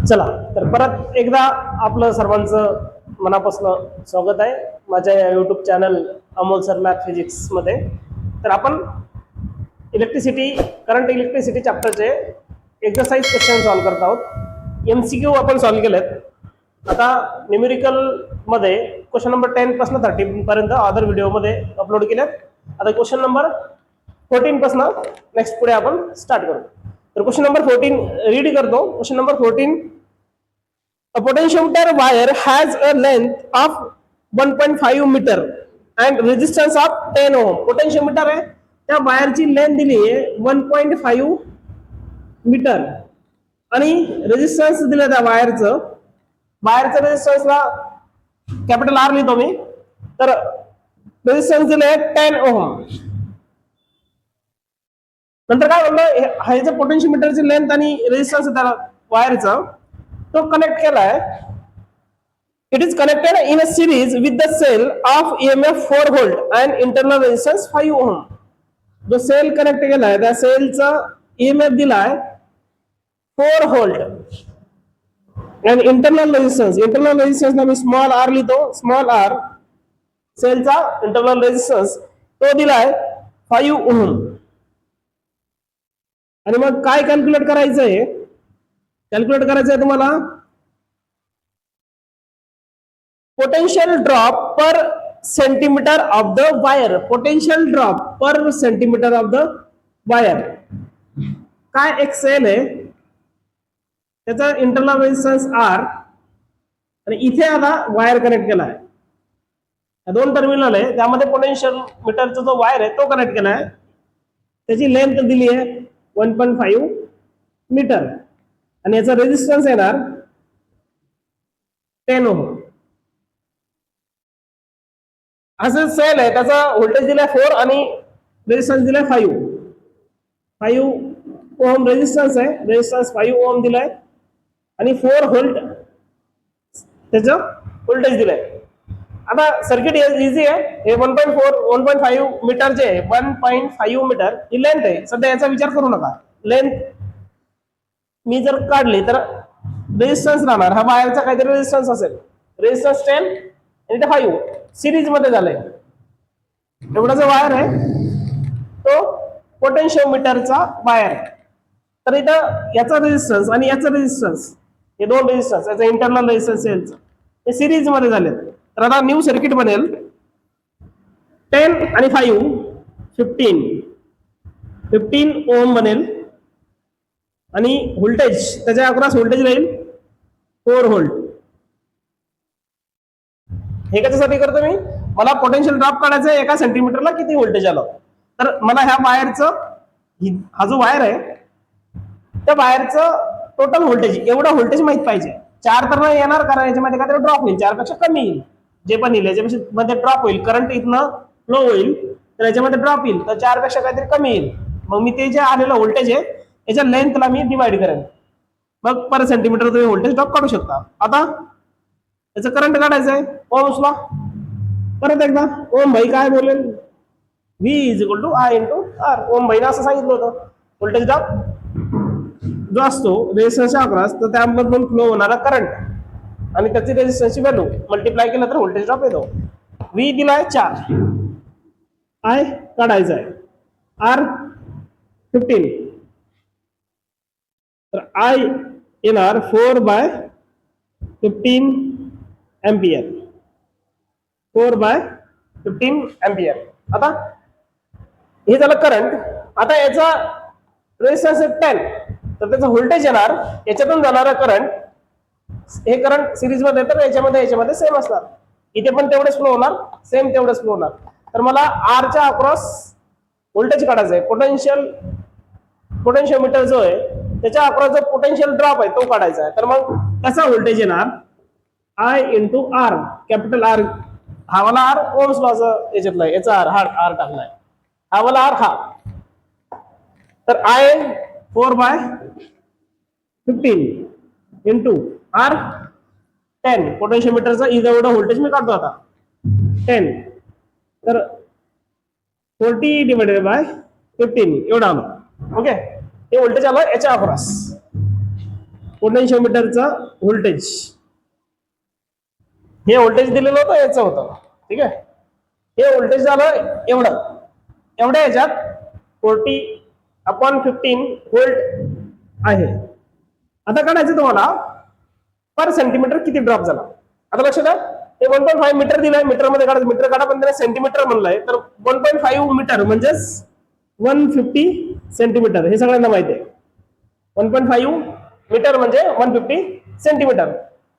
चला तर परत एकदा आपलं सर्वांचं मनापासून स्वागत आहे माझ्या YouTube channel Amol sir math physics मध्ये. तर आपण इलेक्ट्रिसिटी करंट इलेक्ट्रिसिटी चॅप्टरचे एक्सरसाइज क्वेश्चन सॉल्व्ह करत आहोत. MCQ आपण सॉल्व्ह केलेत. आता न्यूमेरिकल मध्ये क्वेश्चन नंबर 10 पासून 30 पर्यंत अदर व्हिडिओ मध्ये अपलोड केलेत. आता क्वेश्चन नंबर 14 पासून नेक्स्ट पुढे आपण स्टार्ट करू. तर क्वेश्चन नंबर 14 रीड करतो. Question number 14, a potentiometer wire has a length of 1.5 meter and resistance of 10 ohm. Potentiometer आहे, त्या वायरची लेंथ दिली आहे 1.5 मीटर आणि रेजिस्टन्स दिलं त्या वायरचं रेजिस्टन्सला कॅपिटल आर लिहितो मी. तर रेजिस्टन्स दिले 10 ओहम. नंतर काय म्हणलं, हे जे पोटेन्शियोमीटरची लेंथ आणि रेजिस्टन्स त्याला वायरचा तो कनेक्ट केलाय. It is connected in a series with the cell of EMF 4 volt and internal resistance 5 ohm. जो सेल कनेक्ट केलाय त्या सेलचा EMF दिलाय 4 व्होल्ट अँड इंटरनल रेजिस्टन्सला मी स्मॉल आर लिहितो. स्मॉल आर सेलचा इंटरनल रेजिस्टन्स तो दिलाय 5 ओहम. आणि मग काय कॅल्क्युलेट करायचंय? तुम्हाला potential drop per centimetre of the wire. Potential drop per centimetre of the wire. काय एक सेल आहे, त्याचा इंटरनल रेजिस्टन्स आर आणि इथे आता वायर कनेक्ट केला आहे. दोन टर्मिनल आहे, त्यामध्ये पोटेन्शियल मीटरचा जो वायर आहे तो कनेक्ट केला आहे. त्याची लेंथ दिली आहे 1.5 मीटर आणि याचा रेजिस्टन्स येणार 10 ओहम. असं सेल आहे, त्याचा व्होल्टेज दिलाय 4 आणि रेजिस्टन्स दिलाय 5 ओहम रेजिस्टन्स आहे. रेजिस्टन्स 5 ओहम दिलाय आणि 4 व्होल्ट त्याचं व्होल्टेज दिलंय. आता सर्किट इझी आहे. हे 1.5 मीटर जे आहे, 1.5 मीटर ही लेंथ आहे. सध्या याचा विचार करू नका. लेंथ मी जर काढली तर रेजिस्टन्स राहणार, हा वायरचा काहीतरी रेजिस्टन्स असेल. रेजिस्टन्स 10 आणि 5 सिरीज मध्ये झालंय. एवढा जो वायर आहे तो पोटेन्शियोमीटरचा वायर आहे. तर इथं याचा रेजिस्टन्स आणि याचा रेजिस्टन्स, हे दोन रेजिस्टन्स, याचा इंटरनल रेजिस्टन्स सेलचं हे सिरीज मध्ये झाले. तर आता न्यू सर्किट बनेल 10 आणि 5 15 ओम बनेल आणि व्होल्टेज त्याच्या अक्रॉस व्होल्टेज राहील 4 व्होल्ट. हे कशासाठी करतो मी? मला पोटेन्शियल ड्रॉप काढायचं आहे, एका सेंटीमीटरला किती व्होल्टेज आलं. तर मला ह्या वायरचं, हा जो वायर आहे त्या वायरचं टोटल व्होल्टेज, एवढं व्होल्टेज माहित पाहिजे. 4 तर नाही येणार, कारण याच्यामध्ये काहीतरी ड्रॉप होईल, 4 पेक्षा कमी येईल. जे पण येईल याच्यापेक्षा मध्ये ड्रॉप होईल, करंट इथनं फ्लो होईल तर याच्यामध्ये ड्रॉप येईल, तर 4 पेक्षा काहीतरी कमी येईल. मग मी ते जे आलेलं व्होल्टेज आहे याच्या लेंथला मी डिवाइड करेन, मग पर सेंटीमीटर तुम्ही व्होल्टेज ड्रॉप काढू शकता. आता याचं करंट काढायचं आहे ओम्सला. परत एकदा ओम भाई काय बोलेल, V is equal to I into R. Om भाईने असं सांगितलं होतं, व्होल्टेज ड्रॉप जो असतो रेजिस्टन्सच्या अक्रॉस, तर त्यामधून फ्लो होणारा करंट आणि त्याची रेजिस्टन्सची व्हॅल्यू मल्टिप्लाय केलं तर व्होल्टेज ड्रॉप येतो. V दिलाय 4, I काढायचा आहे, R 15. तर I येणार 4/15 एम्पियर. 4/15 एम्पियर. आता हे झालं करंट. आता याचा रेजिस्टन्स 10, तर त्याचं व्होल्टेज येणार, याच्यातून जाणारा करंट, हे करंट सिरीज मध्ये तर याच्यामध्ये सेम असणार. इथे पण तेवढेच फ्लो होणार, सेम तेवढेच फ्लो होणार. तर मला आरच्या अक्रॉस व्होल्टेज काढायचं आहे. पोटेन्शियोमीटर जो आहे त्याच्या अक्रॉस जो पोटेन्शियल ड्रॉप आहे तो काढायचा आहे. तर मग त्याचा व्होल्टेज येणार I into R, capital R. हा वाला आर ओम्स लॉचं याच्यातला आहे, याचा आर टाकलाय, हा वाला आर हा. तर I 4/15 इंटू आर 10. पोटेन्शियोमीटरचा एवढं व्होल्टेज मी काढतो आता 10. तर 40 डिवाइडेड बाय 15 एवढं आलं. ओके, हे व्होल्टेज आलं याच्या अक्रॉस. पोटेन्शिओमीटरचं व्होल्टेज, हे व्होल्टेज दिलेलं होतं, याचं होतं. ठीक आहे, हे व्होल्टेज झालं एवढं, एवढ्या ह्याच्यात 40/15 व्होल्ट आहे. आता काढायचं तुम्हाला पर सेंटीमीटर किती ड्रॉप झाला. आता लक्षात द्या, हे 1.5 मीटर दिलंय, मीटर मध्ये काढायचं, मीटर काढा, पण त्याने सेंटीमीटर म्हणलंय, तर 1.5 मीटर म्हणजेच 150 सेंटीमीटर, हे सगळ्यांना माहिती आहे. 1.5 मीटर म्हणजे 150 सेंटीमीटर.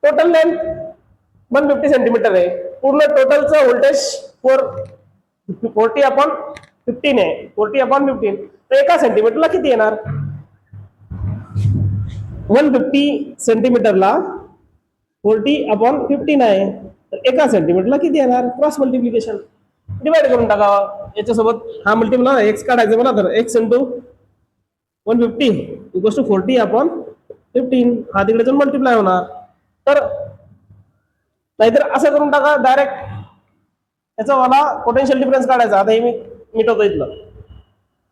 टोटल लेंथ 150 सेंटीमीटर आहे. पूर्ण टोटलचं व्होल्टेज 40/15 आहे. 40/15 तर एका सेंटीमीटरला किती येणार? 150 सेंटीमीटरला 40/15 आहे, तर एका सेंटीमीटरला किती येणार? क्रॉस मल्टिप्लिकेशन, डिवाइड करून टाकावा याच्यासोबत. हा मल्टिप्लाय एक्स काढायचं मला, तर एक्स इंटू 150 इक्वल्स टू 40/15. हा तिकडे जाऊन मल्टिप्लाय होणार. तर नाहीतर असं करून टाका डायरेक्ट, याचा मला पोटेन्शियल डिफरन्स काढायचा. आता हे मी मिटवतो इथलं,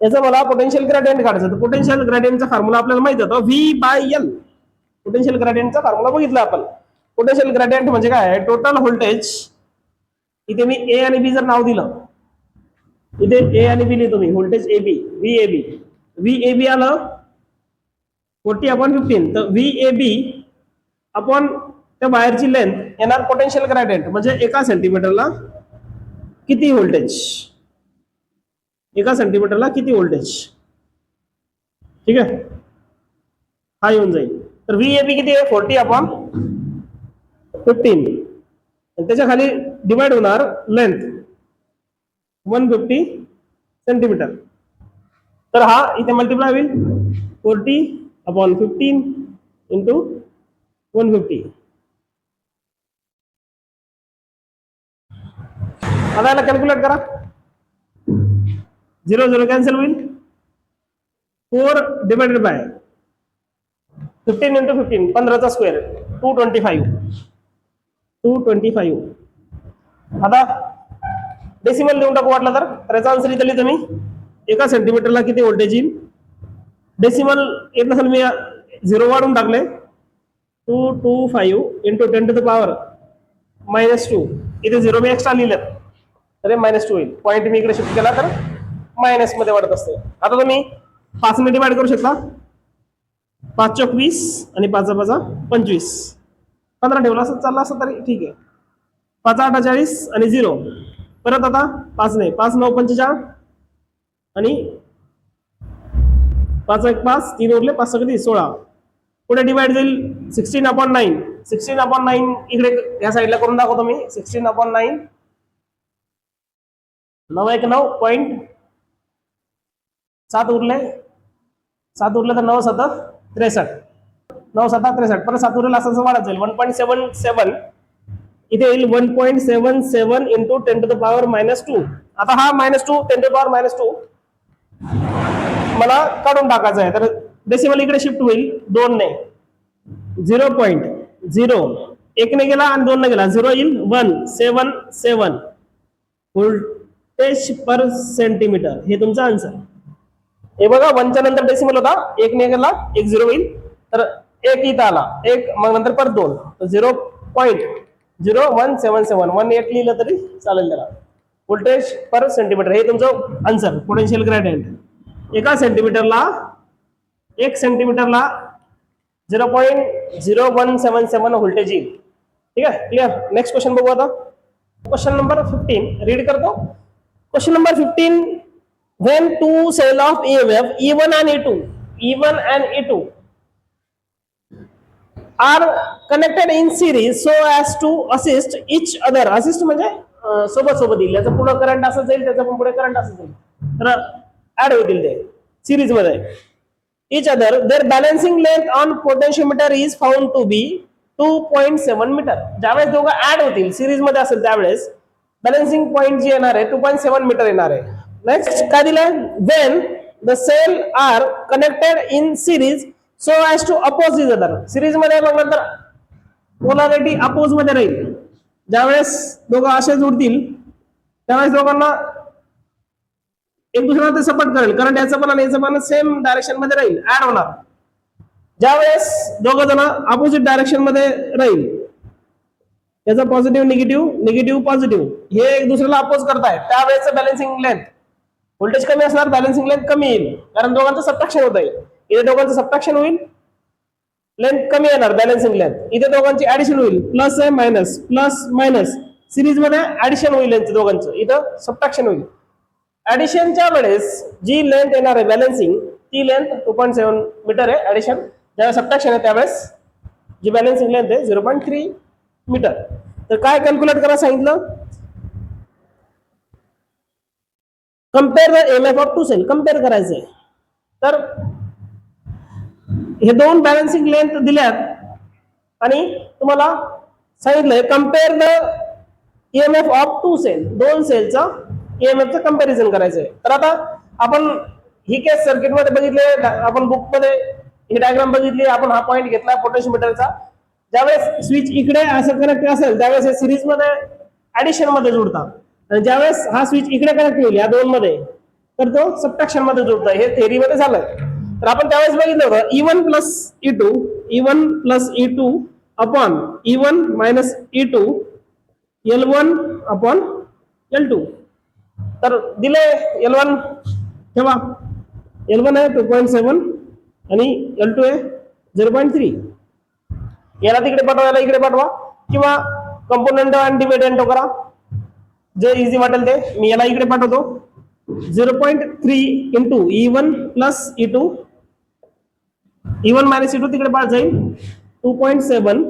याचा मला पोटेन्शियल ग्रेडियंट काढायचं. तर पोटेन्शियल ग्रेडियंटचा फॉर्म्युला आपल्याला माहिती होता, V/L. पोटेन्शियल ग्रेडियंटचा फॉर्म्युला बघितला आपण. पोटेन्शियल ग्रेडियंट म्हणजे काय आहे? टोटल व्होल्टेज, इथे मी ए आणि बी जर नाव दिलं, इथे ए आणि बी लिहितो मी, व्होल्टेज AB, VAB आलं 40/15, तर VAB आपण त्या बाहेरची लेंथ येणार पोटेन्शियल ग्रेडियंट, म्हणजे एका सेंटीमीटरला किती व्होल्टेज, एका सेंटीमीटरला किती व्होल्टेज. ठीक आहे, हा येऊन जाईल. तर VAB किती आहे? 40/15. त्याच्या खाली डिवाइड होणार लेंथ 150 सेंटीमीटर. तर हा इथे मल्टिप्लाय होईल 40/15 इंटू 150. आता याला कॅल्क्युलेट करा, 0 0 कॅन्सल होईल. 4 डिवाइडेड बाय 15 इंटू 15, 15चा स्क्वेअर, 225. आता डेसिमल देऊन टाकू वाटलं तर, याचा आन्सर इथे लिहितो मी. एका सेंटीमीटरला किती व्होल्टेज येईल? डेसिमल येत नसेल, मी 0 वाढून टाकले, 225 इंटू 10⁻². इथे 0 मी एक्स्ट्रा लिहिलं, तर -2 होईल. पॉईंट मी इकडे शिफ्ट केला तर मायनस मध्ये वाढत असते. आता तुम्ही 5 ने डिवाइड करू शकता, 5 चौक 20 आणि 5 5 25. 15 ठेवला असं चालला असं तरी ठीक आहे. 5 8 40 आणि 0 परत. आता 5 नाही, 5 9 45 आणि 5 1 5, 3 उरले, 5 किती 16. पुढे डिवाइड जाईल 16/9. 16/9 इकडे या साईडला करून दाखवतो मी. 16/9, 9 1 9.7 उरले, 7 उरले तर 9 7 63, 9 7 63. परत 7 उरले असं वाढत जाईल. 1.77 इथे येईल 1.77 इंटू 10⁻². आता हा -2 10⁻² मला काढून टाकायचा आहे, तर डेसिमल इकडे शिफ्ट होईल 2 ने. 0.0 1 ने गेला आणि 2 ने गेला, 0 येईल 177 व्होल्टेज पर सेंटीमीटर. हे तुमचा आन्सर. हे बघा, 1च्या नंतर डेसिमल होता, 1 ने गेला, 1 0 होईल, तर 1 इथं आला, 1 मग नंतर परत 2, 0.0177, 1 लिहिलं तरी चालेल त्याला. व्होल्टेज पर सेंटीमीटर, हे तुमचं आन्सर. पोटेन्शियल ग्रेडियंट एका सेंटीमीटरला 1 सेंटीमीटरला 0.0177 व्होल्टेज येईल. ठीक आहे, क्लिअर. नेक्स्ट क्वेश्चन बघू. आता क्वेश्चन नंबर 15 रीड करतो. Question number 15, when two cell of EMF E1 and E2 are connected in series so as to assist each other. assist म्हणजे सोबत येईल, याचा पुढे करंट असं जाईल, त्याचा पण पुढे करंट असं जाईल, तर ऍड होतील ते सिरीज मध्ये. each other, their balancing length on potentiometer is found to be 2.7 metre. ज्यावेळेस दोघं ऍड होतील, सिरीज मध्ये असेल, त्यावेळेस बॅलन्सिंग पॉइंट जे येणार आहे 2.7 मीटर येणार आहे. नेक्स्ट काय दिलंय? when the cell are connected in series so as to oppose each other. Series मध्ये मग नंतर पोलॅरिटी अपोज मध्ये राहील. ज्यावेळेस दोघं असे जोडतील, त्यावेळेस दोघांना एक दुसऱ्याला ते सपोर्ट करेल, कारण याचं पण आणि याचं पण सेम डायरेक्शन मध्ये राहील, ऍड होणार. ज्यावेळेस दोघं जण अपोजिट डायरेक्शन मध्ये राहील, याचा पॉझिटिव्ह निगेटिव्ह, निगेटिव्ह पॉझिटिव्ह, हे एक दुसऱ्याला अपोज करताय, त्यावेळेस बॅलन्सिंग लेंथ व्होल्टेज कमी असणार, बॅलन्सिंग लेंथ कमी येईल, कारण दोघांचं सबट्रॅक्शन होत आहे. इथे दोघांचं सबट्रॅक्शन होईल, लेंथ कमी येणार बॅलन्सिंग लेंथ. इथे दोघांची ऍडिशन होईल, प्लस आहे मायनस, प्लस मायनस, सिरीज मध्ये ऍडिशन होईल यांचं दोघांचं, इथं सबट्रॅक्शन होईल. ऍडिशनच्या वेळेस जी लेंथ येणार आहे बॅलन्सिंग, ती लेंथ 2.7 मीटर आहे ऍडिशन. ज्यावेळेस सबट्रॅक्शन आहे त्यावेळेस जी बॅलन्सिंग लेंथ आहे 0.3 मीटर. तर काय कॅल्क्युलेट करा सांगितलं, compare the EMF of two cell, compare करायचंय. तर हे दोन बॅलन्सिंग लेंथ दिल्यात आणि तुम्हाला सांगितलंय compare the EMF of two cell, दोन सेलचा ईएमएफचं कंपॅरिझन करायचंय. तर आता आपण ही केस सर्किट मध्ये बघितले, आपण बुक मध्ये ही डायग्राम बघितली, आपण हा पॉईंट घेतला पोटेन्शियोमीटरचा. ज्यावेळेस स्विच इकडे असं कनेक्ट असेल त्यावेळेस हे सिरीज मध्ये ऍडिशन मध्ये जोडतात, आणि ज्यावेळेस हा स्विच इकडे कनेक्ट होईल या दोन मध्ये, तर तो सबट्रॅक्शन मध्ये जोडतोय. हे थेअरी मध्ये झालं. तर आपण त्यावेळेस बघितलं होतं E1 plus E2, E1 plus E2 upon E1 minus E2, L1 upon L2. तर दिले L1 ठेवा, L1 आहे 2.7 आणि L2 आहे 0.3. याला तिकडे पाठवा, याला इकडे पाठवा, किंवा कंपोनेंट आणि डिव्हिडंट करा, जे इझी वाटेल ते. मी याला इकडे पाठवतो, 0.3 into E1 plus E2, E1 minus E2 तिकडे पाठ जाईल, 2.7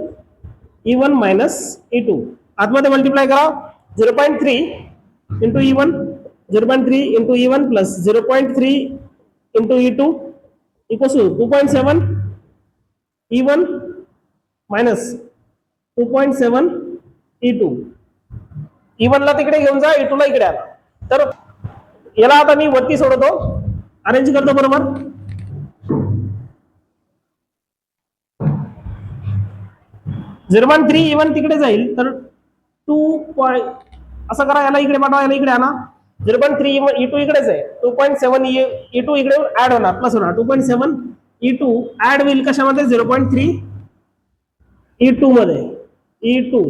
E1 मायनस E2. आतमध्ये मल्टिप्लाय करा, 0.3 into E1, 0.3 into E1 plus 0.3 into E2 equals to 2.7 E1 minus 2.7 E2. E1 ला तिकडे घेऊन जा, E2 ला इकडे आला. तर याला आता मी वरती सोडवतो, अरेंज करतो बरोबर. E1 तिकडे जाईल, तर 2. असं करा, याला इकडे पाठवा, याला इकडे आणा. 0.3 E2 इकडेच आहे, 2.7 E2 इकडे ऍड होणार, प्लस होणार. 2.7 E2 ऍड होईल कशामध्ये, 0.3 E2 मध्ये. E2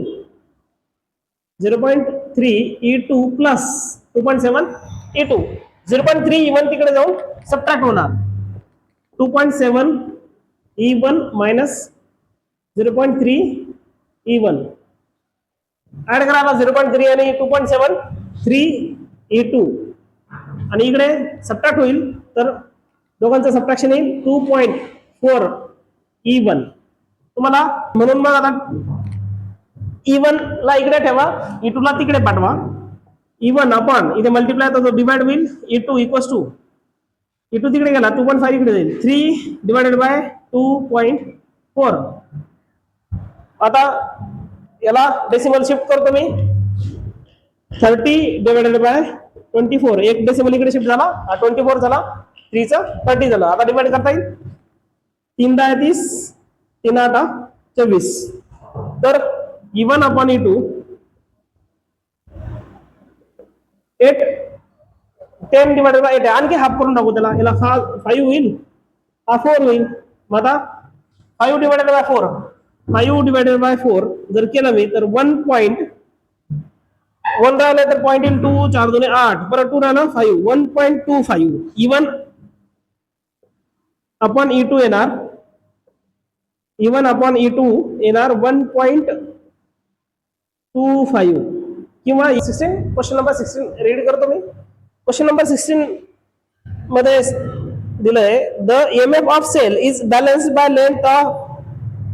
0.3 E2 plus 2.7 E2. 0.3 E1 तिकडे जाऊन सबट्रॅक्ट होणार, 2.7 E1 मायनस 0.3 E1. ऍड करा 0.3 आणि 2.7, 3 E2, आणि इकडे सबट्रॅक्ट होईल, तर दोघांचं सबट्रॅक्शन येईल 2.4 E1. तुम्हाला म्हणून मग आता E1 ला इकडे ठेवा, E2 ला तिकडे पाठवा. E1 अपॉन इथे मल्टिप्लाय तर डिवाइड होईल, E2 इक्वल्स टू, E2 तिकडे गेला 2.5 इकडे जाईल, 3 डिवाइडेड बाय 2.4. आता याला डेसिमल शिफ्ट करतो मी, 30 डिवाइडेड बाय 24, एक डेसिमल इकडे शिफ्ट झाला, 24 झाला, 3 चा 30 झालं. आता डिवाइड करता येईल, 3 10 30, 3 8 24. तर E1 upon E2 8, 10 divided by 8, आणखी हाफ करून टाकू त्याला, याला 5 होईल, हा 4 होईल. मग आता 5 डिवाइडेड बाय 4, 5 डिवाइडेड बाय 4 जर केलं मी, तर 1 राहिलं, तर पॉईंट इन 2, 4 2 8, परत 2 राहिलं 5, 1.25. E1 अपॉन E2 येणार, E1 अपॉन E2 येणार 1.25, किंवा 16. क्वेश्चन नंबर 16 रीड करतो मी. क्वेश्चन नंबर 16 मध्ये दिलंय, the EMF of cell is balanced by length of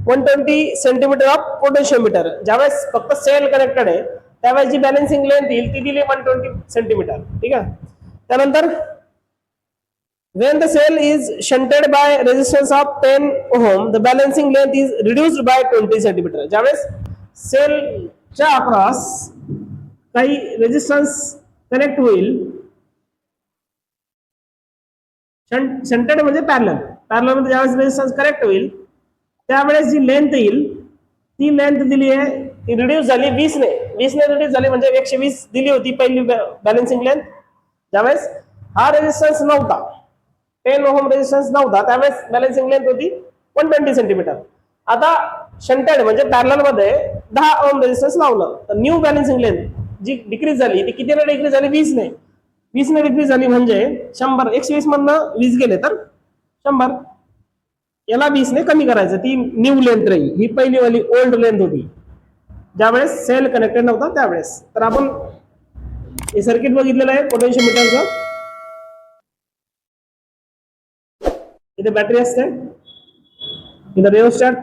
120 centimetre of potentiometer. ज्यावेळेस फक्त सेल कनेक्टेड आहे त्यावेळेस जी बॅलन्सिंग लेंथ येईल ती दिली 120 सेंटीमीटर. ठीक आहे. त्यानंतर when the cell is shunted by resistance of 10 ohm, the balancing length is reduced by 20 centimeter. ज्यावेळेस सेलच्या अक्रॉस काही रेजिस्टन्स कनेक्ट होईल, शंटेड म्हणजे पॅरलल, पॅरलल मध्ये ज्यावेळेस रेजिस्टन्स कनेक्ट होईल त्यावेळेस जी लेंथ येईल ती लेंथ दिली आहे, ती रिड्यूस झाली 20 ने रिड्यूस झाली, म्हणजे 120 दिली होती पहिली बॅलन्सिंग लेंथ. ज्यावेळेस हा रेजिस्टन्स नव्हता, 10 ओहम रेजिस्टन्स नव्हता, त्यावेळेस बॅलन्सिंग लेंथ होती 120 सेंटीमीटर. आता शंटेड म्हणजे पॅरलल मध्ये 10 ओम रेजिस्टन्स लावलं तर न्यू बॅलन्सिंग लेंथ जी डिक्रीज झाली ती कितीने डिक्रीज झाली? 20 ने. 20 ने डिक्रीज झाली म्हणजे 100. 120 मधनं 20 गेले तर 100. याला 20 ने कमी करायचं, ती न्यू लेंथ राहील. ही पहिली वाली ओल्ड लेंथ होती ज्यावेळेस सेल कनेक्टेड नव्हता त्यावेळेस. तर आपण हे सर्किट बघितलेलं आहे पोटेन्शियोमीटरचं. इथे बॅटरी असते, इथं रेओस्टॅट,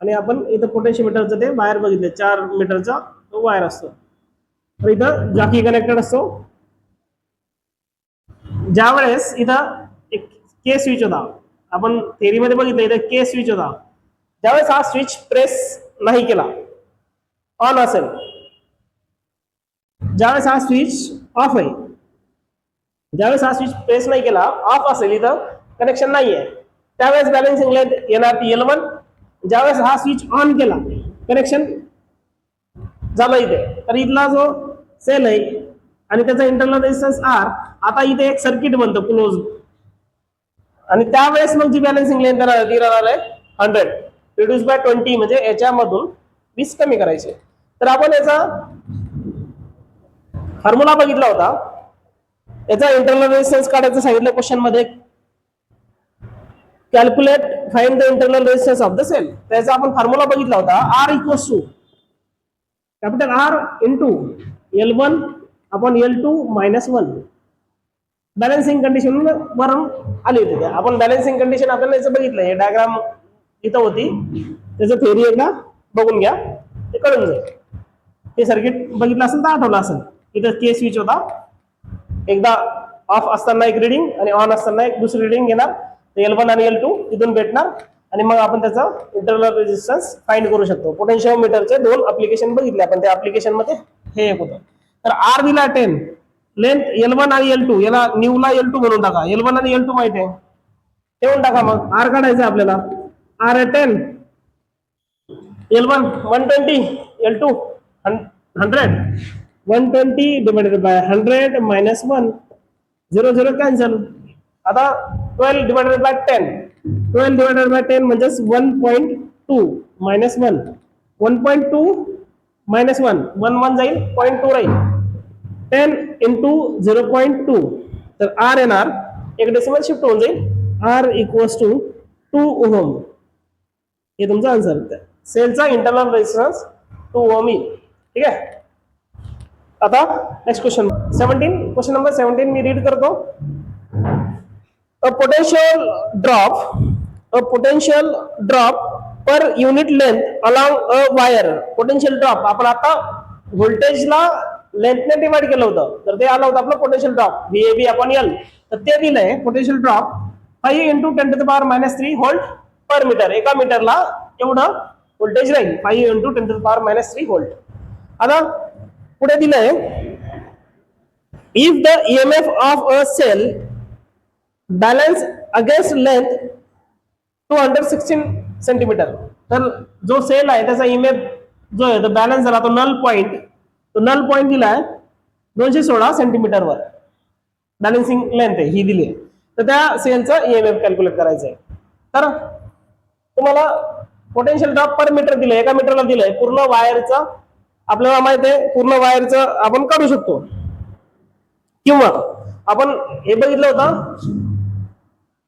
आणि आपण इथं पोटेन्शियोमीटरचं ते वायर बघितले 4 मीटरचा तो वायर असतो. तर इथं जॉकी कनेक्टेड असतो. ज्यावेळेस इथं एक के स्विच होता, आपण थेअरीमध्ये बघितलं इथं के स्विच होता. ज्यावेळेस हा स्विच प्रेस नाही केला, ऑन असेल, ज्यावेळेस हा स्विच ऑफ आहे, ज्यावेळेस हा स्विच प्रेस नाही केला, ऑफ असेल, इथं कनेक्शन नाहीये, त्यावेळेस बॅलन्सिंग लेंथ येणार ती L1. ज्यावेळेस हा स्विच ऑन केला, कनेक्शन झालं इथे, तर इथला जो सेल आहे आणि त्याचा इंटरनल रेजिस्टन्स R, आता इथे एक सर्किट बनतं क्लोज, आणि त्यावेळेस मग जी बॅलन्सिंग लेंथ ती राहणार आहे 100 रिड्यूस बाय 20, म्हणजे याच्यामधून 20 कमी करायचे. तर आपण याचा फॉर्म्युला बघितला होता. याचा इंटरनल रेजिस्टन्स काढायचं सांगितलं क्वेश्चन मध्ये, calculate find the internal resistance of the cell. त्याचा आपण फॉर्म्युला बघितला होता, R equals to capital R into L1 upon L2 minus 1. Balancing condition वरून आली होती. आपण बॅलन्सिंग कंडिशन आपण याचं बघितलं, हे डायग्राम इथं होती, त्याचं थेअरी एकदा बघून घ्या, ते कळून जाईल. हे सर्किट बघितलं असेल तर आठवलं असेल. इथं के स्विच होता, एकदा ऑफ असताना एक रिडिंग आणि ऑन असताना एक दुसरी रिडिंग घेणार, L1 आणि L2 इथून भेटणार, आणि मग आपण त्याचा इंटरनल रेजिस्टन्स फाइंड करू शकतो. पोटेन्शियोमीटरचे 2 ऍप्लिकेशन बघितले आपण, त्या ऍप्लिकेशन मध्ये हे एक होतं. तर R दिला 10, लेंथ L1 आणि L2, याला न्यूला L2 म्हणून टाका, L1 आणि L2 माहिती आहे, ठेवून टाका. मग R काढायचं आपल्याला, R आहे 10, L1 120, L2 100. 120 divided by 100 minus 1, 0 0 cancel. आता 12 डिवाइडेड बाय 10, 12 डिवाइडेड बाय 10 म्हणजे 1.2 मायनस 1, 1.2 मायनस 1, 1 1 जाईल, 0.2 राहील, 10 इंटू 0.2, तर R येणार, एक डेसिमल शिफ्ट होऊन जाईल, R इक्वल्स टू 2 ओहम. हे तुमचा आन्सर. सेलचा इंटरनल रेजिस्टन्स 2 ओहम येईल. ठीक आहे. आता next question 17, question number 17 me read करतो. a potential drop per unit length along a wire. Potential drop आपण आता व्होल्टेजला लेंथने डिवाइड केलं होतं, तर ते आलं होतं आपलं potential drop VAB upon L. तर ते दिलंय potential drop 5 into 10 to the power minus 3 volt per metre. एका मीटरला एवढं व्होल्टेज राहील, 5 into 10 to the power minus 3 volt. आता पुढे दिलंय, if the EMF of a cell balance against length 216 centimetre. तर जो सेल आहे त्याचा EMF जो आहे तो बॅलन्स झाला, तो नल पॉइंट दिलाय 216 सेंटीमीटरवर, बॅलन्सिंग लेंथ आहे ही दिली आहे. तर त्या सेलचा EMF कॅल्क्युलेट करायचं आहे. तर तुम्हाला पोटेन्शियल ड्रॉप पर मीटर दिलंय, एका मीटरला दिलंय, पूर्ण वायरचा आपल्याला माहित आहे, पूर्ण वायरचं आपण काढू शकतो, किंवा आपण हे बघितलं होतं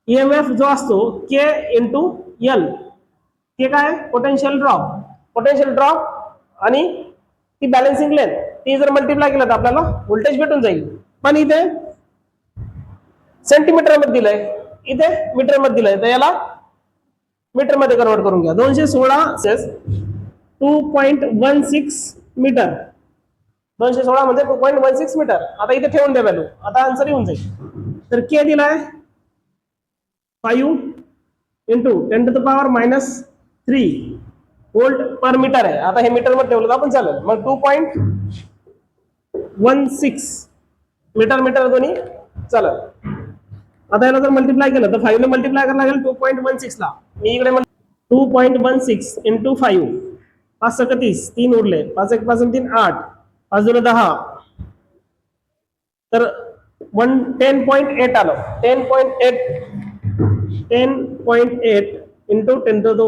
EMF जो असतो K इंटू L, ते काय पोटेन्शियल ड्रॉप आणि ती बॅलन्सिंग लेंथ, ती जर मल्टिप्लाय केलं तर आपल्याला व्होल्टेज भेटून जाईल. पण इथे सेंटीमीटर मध्ये दिलंय, इथे मीटर मध्ये दिलंय, तर याला मीटर मध्ये कन्वर्ट करून घ्या. 216 2.16 मीटर, 216 म्हणजे 2.16 मीटर. आता इथे ठेवून द्या व्हॅल्यू, आता आन्सर येऊन जाईल. तर के दिलाय 5 into 10 to the power minus 3 volt per metre आहे. आता हे मीटर मध्ये ठेवलं तर आपण चालेल. मग 2.16 मीटर दोन्ही चालेल. आता याला जर मल्टिप्लाय केलं तर 5 ने मल्टिप्लाय करायला लागेल 2.16 ला. मी इकडे 2.16 इंटू 5, 5 × 30, 3 उरले, 5 × 5 = 3 8, 5 × 10, तर 10.8 आलं. 10.8 10.8 इंटू 10⁻³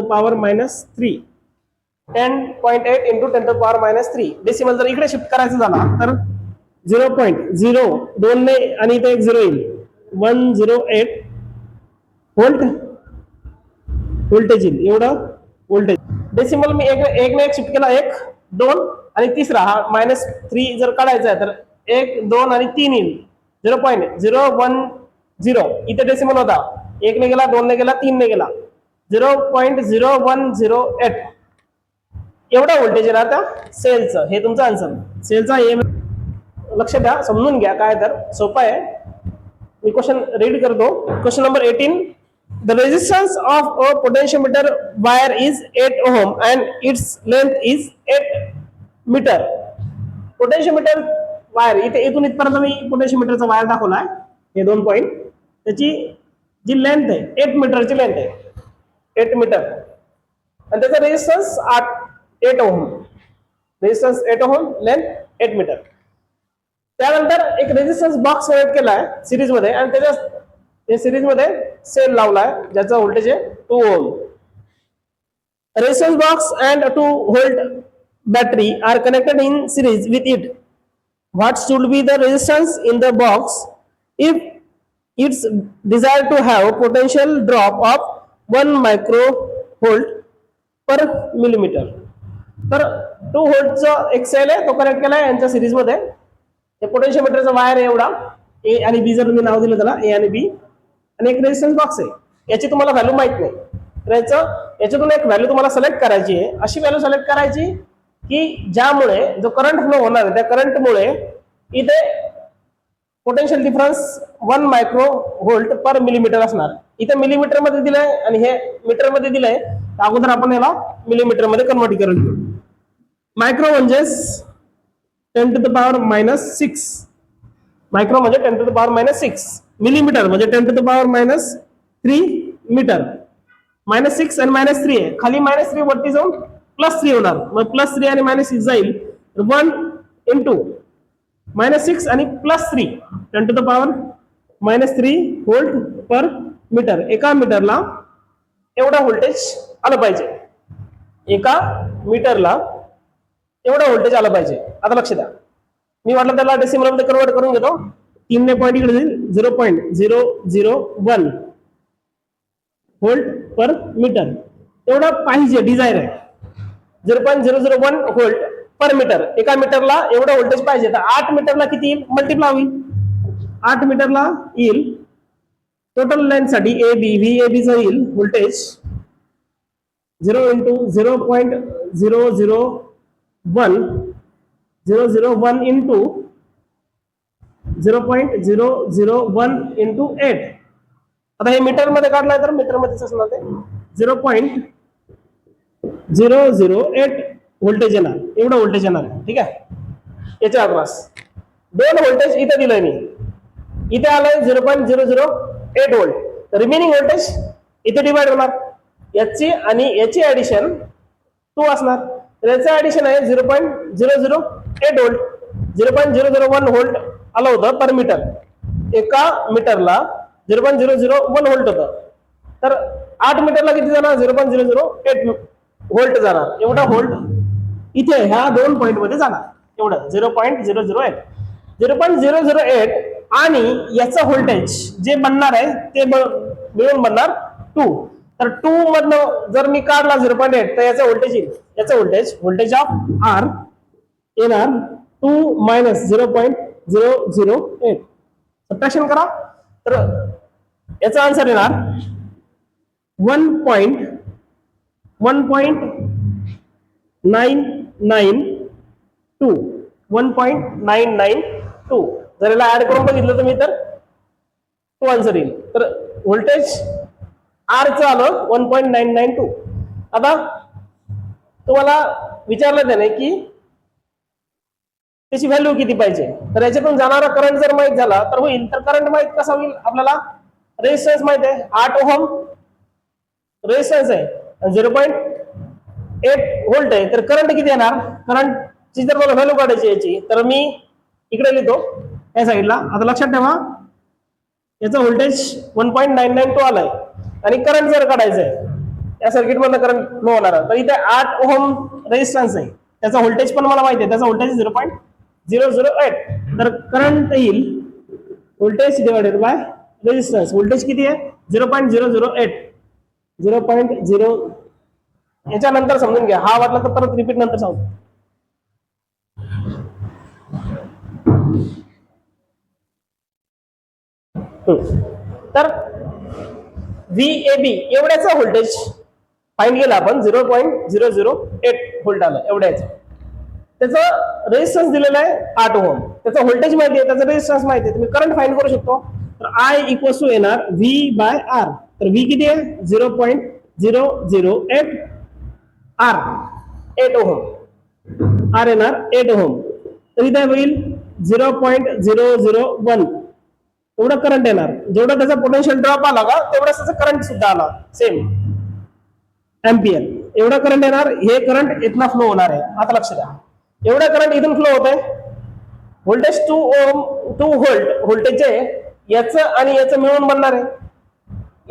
10.8 इंटू 10⁻³ डेसिमल जर इकडे शिफ्ट करायचं झाला तर 0.0 दोन ने आणि इथे एक 0 येईल 108 व्होल्ट व्होल्टेज येईल एवढं व्होल्टेज. डेसिमल मी एक ने एक शिफ्ट केला 1 2 आणि तिसरा हा -3 जर काढायचा आहे तर 1 2 आणि 3 येईल 0.010 इथे डेसिमल होता 1 ने गेला 2 ने गेला 3 ने गेला 0.0108 एवढा व्होल्टेज येणार त्या सेलचं. हे तुमचं आन्सर सेलचा लक्ष द्या समजून घ्या काय तर सोपं आहे. मी क्वेश्चन रीड करतो. Question number 18. The resistance of a potentiometer wire is 8 ohm and its length is 8 meter. Potentiometer wire इथे इथून इथपर्यंत मी पोटेन्शियोमीटरचा वायर दाखवलाय हे 2 पॉइंट. त्याची जी लेंथ आहे 8 मीटरची लेंथ आहे 8 मीटर आणि त्याचा resistance 8 ohm resistance 8 ohm length 8 metre. त्यानंतर एक रेजिस्टन्स बॉक्स कनेक्ट केलाय सिरीज मध्ये आणि त्याच्या सिरीज मध्ये सेल लावलाय ज्याचा व्होल्टेज आहे 2 ohm. Resistance box and 2 volt battery are connected in series with it. What should be the resistance in the box if it's desired to have potential drop of 1 microvolt per millimeter. तर 2 व्होल्टचा एक sale आहे तो connect केलाय यांच्या series मध्ये. हे पोटेन्शियोमीटरचा wire आहे एवढा ए आणि बी जर तुम्ही नाव दिलं त्याला ए आणि बी आणि एक रेजिस्टन्स बॉक्स आहे. याची तुम्हाला व्हॅल्यू माहित नाही तर याच्यातून एक व्हॅल्यू तुम्हाला सिलेक्ट करायची आहे. अशी व्हॅल्यू सिलेक्ट करायची की ज्यामुळे जो करंट फ्लो होणार आहे त्या करंटमुळे इथे पोटेन्शियल डिफरन्स 1 मायक्रोव्होल्ट पर मिलीमीटर असणार. इथे मिलीमीटर मध्ये दिलंय आणि हे मीटर मध्ये दिलंय तर अगोदर आपण याला मिलीमीटर मध्ये कन्वर्ट करून घेऊ. मायक्रो म्हणजे 10⁻⁻6 मायक्रो म्हणजे 10⁻⁻6 मिलीमीटर म्हणजे 10⁻⁻3 मीटर. -6 आणि -3 आहे खाली -3 वरती जाऊन +3 होणार मग +3 आणि -6 जाईल 1 इंटू -6 आणि +3 10⁻⁻³ व्होल्ट पर मीटर. एका मीटरला एवढा व्होल्टेज आलं पाहिजे एका मीटरला एवढा व्होल्टेज आलं पाहिजे. आता लक्ष द्या मी म्हटलं त्याला डेसिमल मध्ये कन्वर्ट करून घेतो 3 ने पॉईंट इकडे जाईल 0.001 व्होल्ट पर मीटर एवढा पाहिजे डिझायर आहे 0.001 व्होल्ट पर मीटर. एका मीटरला एवढं व्होल्टेज पाहिजे तर 8 मीटरला किती येईल मल्टिप्लाय होईल 8 मीटरला येईल टोटल लेंथ साठी A B V A B चा येईल व्होल्टेज 0 इंटू 0.001 इंटू 0.001 इंटू 8. आता हे मीटर मध्ये काढलाय तर मीटर मध्येच असणार ते 0.008 व्होल्टेज येणार एवढं व्होल्टेज येणार ठीक आहे. याच्या अक्रॉस 2 व्होल्टेज इथे दिलंय मी इथे आलंय 0.008 व्होल्ट. रिमेनिंग व्होल्टेज इथे डिवाइड होणार याची आणि याची ऍडिशन 2 असणार तर याचं ऍडिशन आहे 0.008 व्होल्ट 0.001 व्होल्ट आलं होतं पर मीटर. एका मीटरला 0.001 व्होल्ट होतं तर 8 मीटरला किती जाणार 0.008 व्होल्ट जाणार एवढा व्होल्ट इथे ह्या 2 पॉइंट मध्ये जाणार एवढं 0.008 आणि याचं व्होल्टेज जे बनणार आहे ते मिळून बनणार 2. तर 2 मधनं जर मी काढला 0.8 तर याचं व्होल्टेज येईल व्होल्टेज ऑफ आर येणार 2 - 0.008 सबट्रॅक्शन करा तर याचा आन्सर येणार 1.992 जर याला ऍड करून बघितलं तुम्ही तर 2 आन्सर येईल. तर व्होल्टेज आर चं आलं 1.992. आता तुम्हाला विचारलं त्याने की त्याची व्हॅल्यू किती पाहिजे तर याच्यातून जाणारा करंट जर माहित झाला तर होईल. तर करंट माहित कसा होईल आपल्याला रेजिस्टन्स माहित आहे 8 ओहम रेजिस्टन्स आहे 0.8 व्होल्ट आहे तर करंट किती येणार करंटची जर मला व्हॅल्यू काढायची याची तर मी इकडे लिहितो या साईडला. आता लक्षात ठेवा याचा व्होल्टेज 1.992 आलाय आणि करंट जर काढायचंय या सर्किट मधनं करंट फ्लो होणार तर इथे 8 ओहम रेजिस्टन्स आहे, त्याचा व्होल्टेज पण मला माहिती आहे, त्याचा व्होल्टेज 0.008. तर करंट येईल voltage divided by resistance. Voltage किती आहे 0.008. 0.0 याच्यानंतर समजून घ्या, हा वाटला तर परत रिपीट नंतर सांगतो. तर VAB एवढ्याचा व्होल्टेज फाइंड केला आपण 0.008 व्होल्ट आलं एवढ्याचं. त्याचं रेजिस्टन्स दिलेलं आहे 8 ओहम, त्याचा व्होल्टेज माहिती आहे, त्याचा रेजिस्टन्स माहिती आहे, तुम्ही करंट फाइंड करू शकतो. तर I इक्वल्स टू येणार V/R. तर V किती आहे 0.008 R 8 ओहम, R येणार 8 ओहम. तर इथे होईल 0.001 एवढा करंट येणार. जेवढा त्याचा पोटेन्शियल ड्रॉप आला का तेवढाच त्याचा करंट सुद्धा आला सेम एम्पियर. एवढा करंट येणार, हे करंट इथनं फ्लो होणार आहे. आता लक्ष द्या, एवढा करंट इथून फ्लो होत आहे. व्होल्टेज 2 व्होल्ट व्होल्टेज आहे, याचं आणि याचं मिळून बनणार आहे.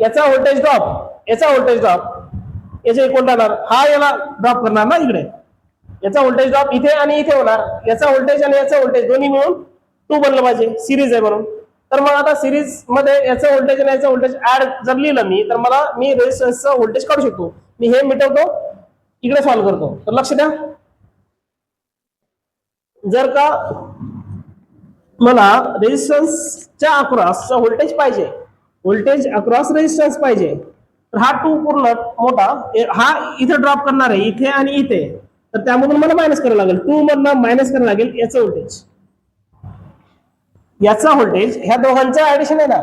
याचा व्होल्टेज ड्रॉप याचा व्होल्टेज ड्रॉप याचे इक्वल राहणार. हा याला ड्रॉप करणार ना इकडे, याचा व्होल्टेज ड्रॉप इथे आणि इथे होणार. याचा व्होल्टेज आणि याचा व्होल्टेज दोन्ही मिळून 2 बनलं पाहिजे, सिरीज आहे म्हणून. तर मग आता सिरीज मध्ये याचं व्होल्टेज आणि याचं व्होल्टेज ऍड जर लिहिलं मी, तर मी रेजिस्टन्सचं व्होल्टेज काढू शकतो. मी हे मिटवतो, इकडे सॉल्व्ह करतो. तर लक्ष द्या, जर का मला रेजिस्टन्सच्या अक्रॉसचा व्होल्टेज पाहिजे, व्होल्टेज अक्रॉस रेजिस्टन्स पाहिजे, तर हा 2 पूर्ण मोठा हा इथे ड्रॉप करणार आहे, इथे आणि इथे. तर त्यामधून मला मायनस करावं लागेल, 2 मधनं मायनस करावं लागेल याचं व्होल्टेज. याचा व्होल्टेज ह्या दोघांचं ऍडिशन आहे ना,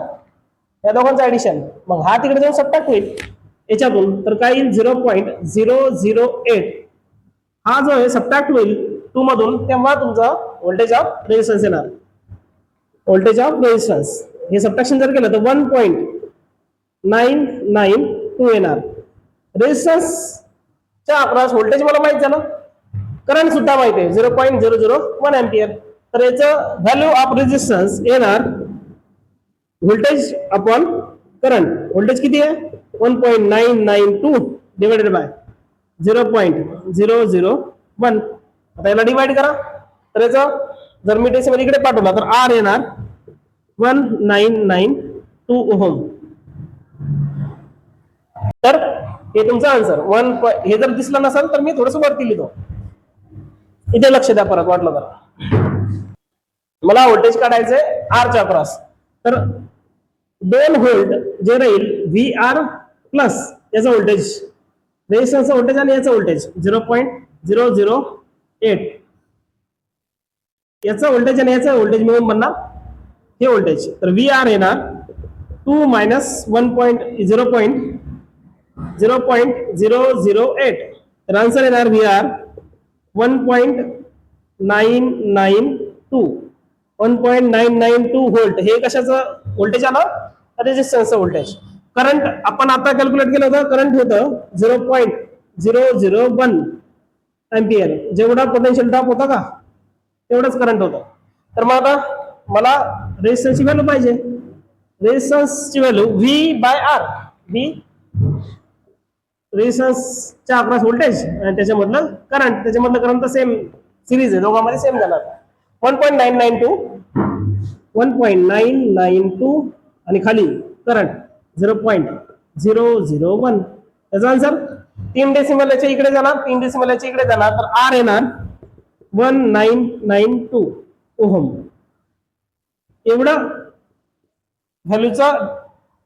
या दोघांचं ऍडिशन. मग हा तिकडे जाऊन सबट्रॅक्ट होईल याच्यातून, तर काय येईल 0.008. हा जो आहे सबट्रॅक्ट होईल 2 मधून, तेव्हा तुमचा व्होल्टेज ऑफ रेजिस्टन्स येणार. व्होल्टेज ऑफ रेजिस्टन्स हे सबट्रॅक्शन जर केलं तर 1.992 येणार. रेजिस्टन्सच्या अक्रॉस व्होल्टेज मला माहित झालं, करंट सुद्धा माहिती आहे 0.001 एम्पियर. तर याचं व्हॅल्यू ऑफ रेजिस्टन्स येणार व्होल्टेज अपॉन करंट. व्होल्टेज किती आहे 1.992 डिवाइडेड बाय 0.001. आता याला डिवाइड करा, तर याचं जर मी डेसिमल इकडे पाठवला तर R येणार 1992 ओहम. तर हे तुमचा आन्सर. हे जर दिसलं नसेल तर मी थोडस वरती लिहितो, इथे लक्ष द्या परत वाटलं तर. मला व्होल्टेज काढायचंय आरच्या अक्रॉस, तर 2 व्होल्ट जे राहील VR प्लस याचं व्होल्टेज, रेजिस्टन्सचं व्होल्टेज आणि याचं व्होल्टेज 0.008. याचं व्होल्टेज आणि याचं व्होल्टेज मिळून बनणार हे व्होल्टेज. तर VR येणार 2 मायनस 0.008. तर आन्सर येणार VR 1.992 व्होल्ट. हे कशाचं व्होल्टेज आलं, रेजिस्टन्सचं व्होल्टेज. करंट आपण आता कॅल्क्युलेट केलं होतं, करंट होतं 0.001 एम्पियर. जेवढा पोटेन्शियल ड्रॉप होता का तेवढंच करंट होतं. तर मग आता मला रेजिस्टन्सची व्हॅल्यू पाहिजे. रेजिस्टन्सची व्हॅल्यू V/R. V रेजिस्टन्सच्या अक्रॉस व्होल्टेज आणि त्याच्यामधलं करंट, त्याच्यामधलं करंट तर सेम सिरीज आहे, दोघांमध्ये सेम जाणार. 1.992 आणि खाली करंट 0.001. त्याचा आन्सर 3 डेसिमल याच्या इकडे जाणार, 3 डेसिमल याच्या इकडे जाणार, तर R येणार 1992 ओहम. एवढा व्हॅल्यूचा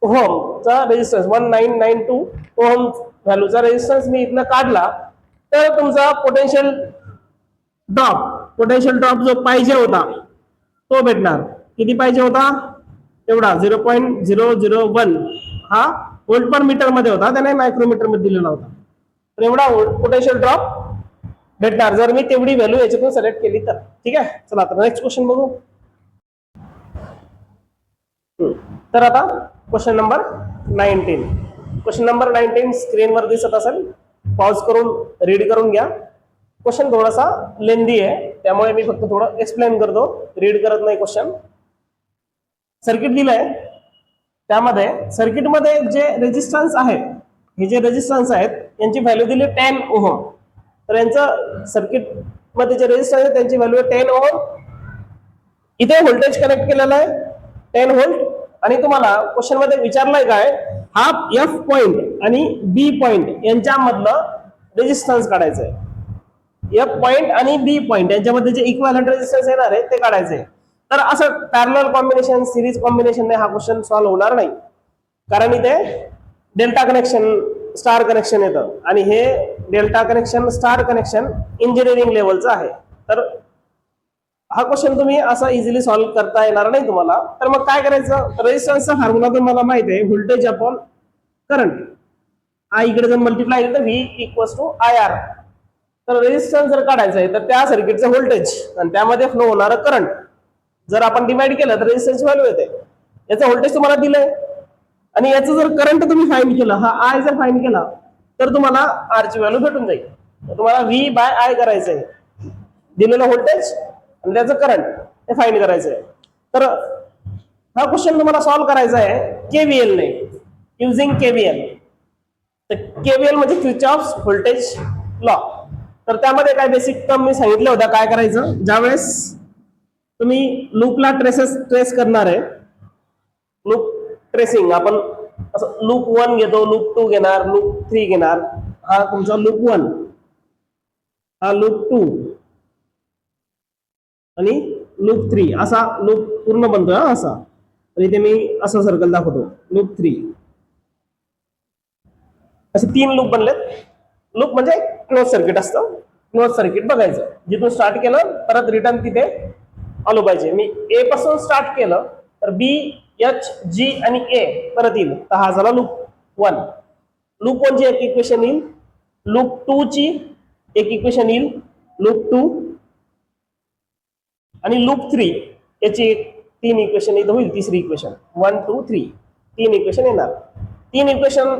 ओहमचा रेजिस्टन्स 1992 ओहम व्हॅल्यूचा रेजिस्टन्स मी इथनं काढला, तर तुमचा पोटेन्शियल ड्रॉप जो पाहिजे होता तो भेटणार. किती पाहिजे होता तेवढा 0.001. हा व्होल्ट पर मीटर मध्ये होता, त्याने मायक्रोमीटर मध्ये दिलेला होता. तर एवढा पोटेन्शियल ड्रॉप भेटणार जर मी तेवढी व्हॅल्यू याच्यातून सिलेक्ट केली तर. ठीक आहे, चला आता नेक्स्ट क्वेश्चन बघू. तर आता क्वेश्चन नंबर 19. क्वेश्चन नंबर 19 स्क्रीनवर दिसत असेल, पॉज करून रीड करून घ्या. क्वेश्चन थोडासा लेंदी आहे, त्यामुळे मी फक्त थोडं एक्सप्लेन करतो, रीड करत नाही क्वेश्चन. सर्किट दिलंय, त्यामध्ये सर्किटमध्ये जे रेजिस्टन्स आहे, हे जे रेजिस्टन्स आहेत यांची व्हॅल्यू दिली 10 ओहम. तर यांचं सर्किट मध्ये जे रेजिस्टन्स आहे त्यांची व्हॅल्यू 10 ओहम. इथे व्होल्टेज कनेक्ट केलेला आहे 10 व्होल्ट. आणि तुम्हाला क्वेश्चन मध्ये विचारलंय काय, हा एफ पॉइंट आणि बी पॉइंट यांच्यामधलं रेजिस्टन्स काढायचं आहे. एफ पॉइंट आणि बी पॉइंट यांच्यामध्ये जे इक्विव्हॅलंट रेजिस्टन्स येणार आहे ते काढायचं आहे. तर असं पॅरलल कॉम्बिनेशन, सिरीज कॉम्बिनेशनने हा क्वेश्चन सॉल्व्ह होणार नाही, कारण इथे डेल्टा कनेक्शन, स्टार कनेक्शन येतं आणि हे delta connection, star connection engineering लेवलचं आहे. तर हा क्वेश्चन तुम्ही असा इझिली सॉल्व्ह करता येणार नाही तुम्हाला. तर मग काय करायचं, रेजिस्टन्सचा फॉर्म्युला तुम्हाला माहिती आहे, व्होल्टेज अपॉन करंट. आय इकडे जर मल्टिप्लाय केलं तर V equals to I R. तर रेजिस्टन्स जर काढायचं आहे तर त्या सर्किटचं व्होल्टेज आणि त्यामध्ये फ्लो होणारं करंट जर आपण डिवाइड केलं तर रेजिस्टन्स व्हॅल्यू येते. याचं व्होल्टेज तुम्हाला दिलंय आणि याचं जर करंट तुम्ही फाइंड केलं, हा आय जर फाइंड केला तर तुम्हाला आर ची व्हॅल्यू भेटून जाईल. तुम्हाला व्ही बाय आय करायचं आहे, दिलेलं व्होल्टेज आणि त्याचं करंट हे फाइंड करायचं आहे. तर हा क्वेश्चन तुम्हाला सॉल्व्ह करायचा आहे केव्हीएल ने, युझिंग केव्हीएल. तर केव्हीएल म्हणजे किर्चॉफ्स व्होल्टेज लॉ. तर त्यामध्ये काय बेसिक टर्म मी सांगितलं होतं काय करायचं, ज्यावेळेस तुम्ही लूपला ट्रेस करणार आहे, लूप ट्रेसिंग आपण असं लूप 1 घेतो, लूप 2 घेणार, लूप 3 घेणार. हा तुमचा लूप 1, हा लूप 2 आणि लूप 3, असा लूप पूर्ण बनतोय असा. तर इथे मी असं सर्कल दाखवतो, लूप 3. असे 3 लूप बनलेत. लूप म्हणजे क्लोज सर्किट असतं. क्लोज सर्किट बघायचं, जिथून स्टार्ट केलं परत रिटर्न तिथे आलो पाहिजे. मी ए पासून स्टार्ट केलं तर बी, एच, जी आणि ए परत येईल. तर हा झाला लूप 1. लूप 1 ची एक इक्वेशन येईल, लूप 2 ची एक इक्वेशन येईल, लूप 2 आणि लूप 3 याची एक 3 इक्वेशन इथं होईल. तिसरी इक्वेशन 1, 2, 3 3 इक्वेशन येणार. 3 इक्वेशन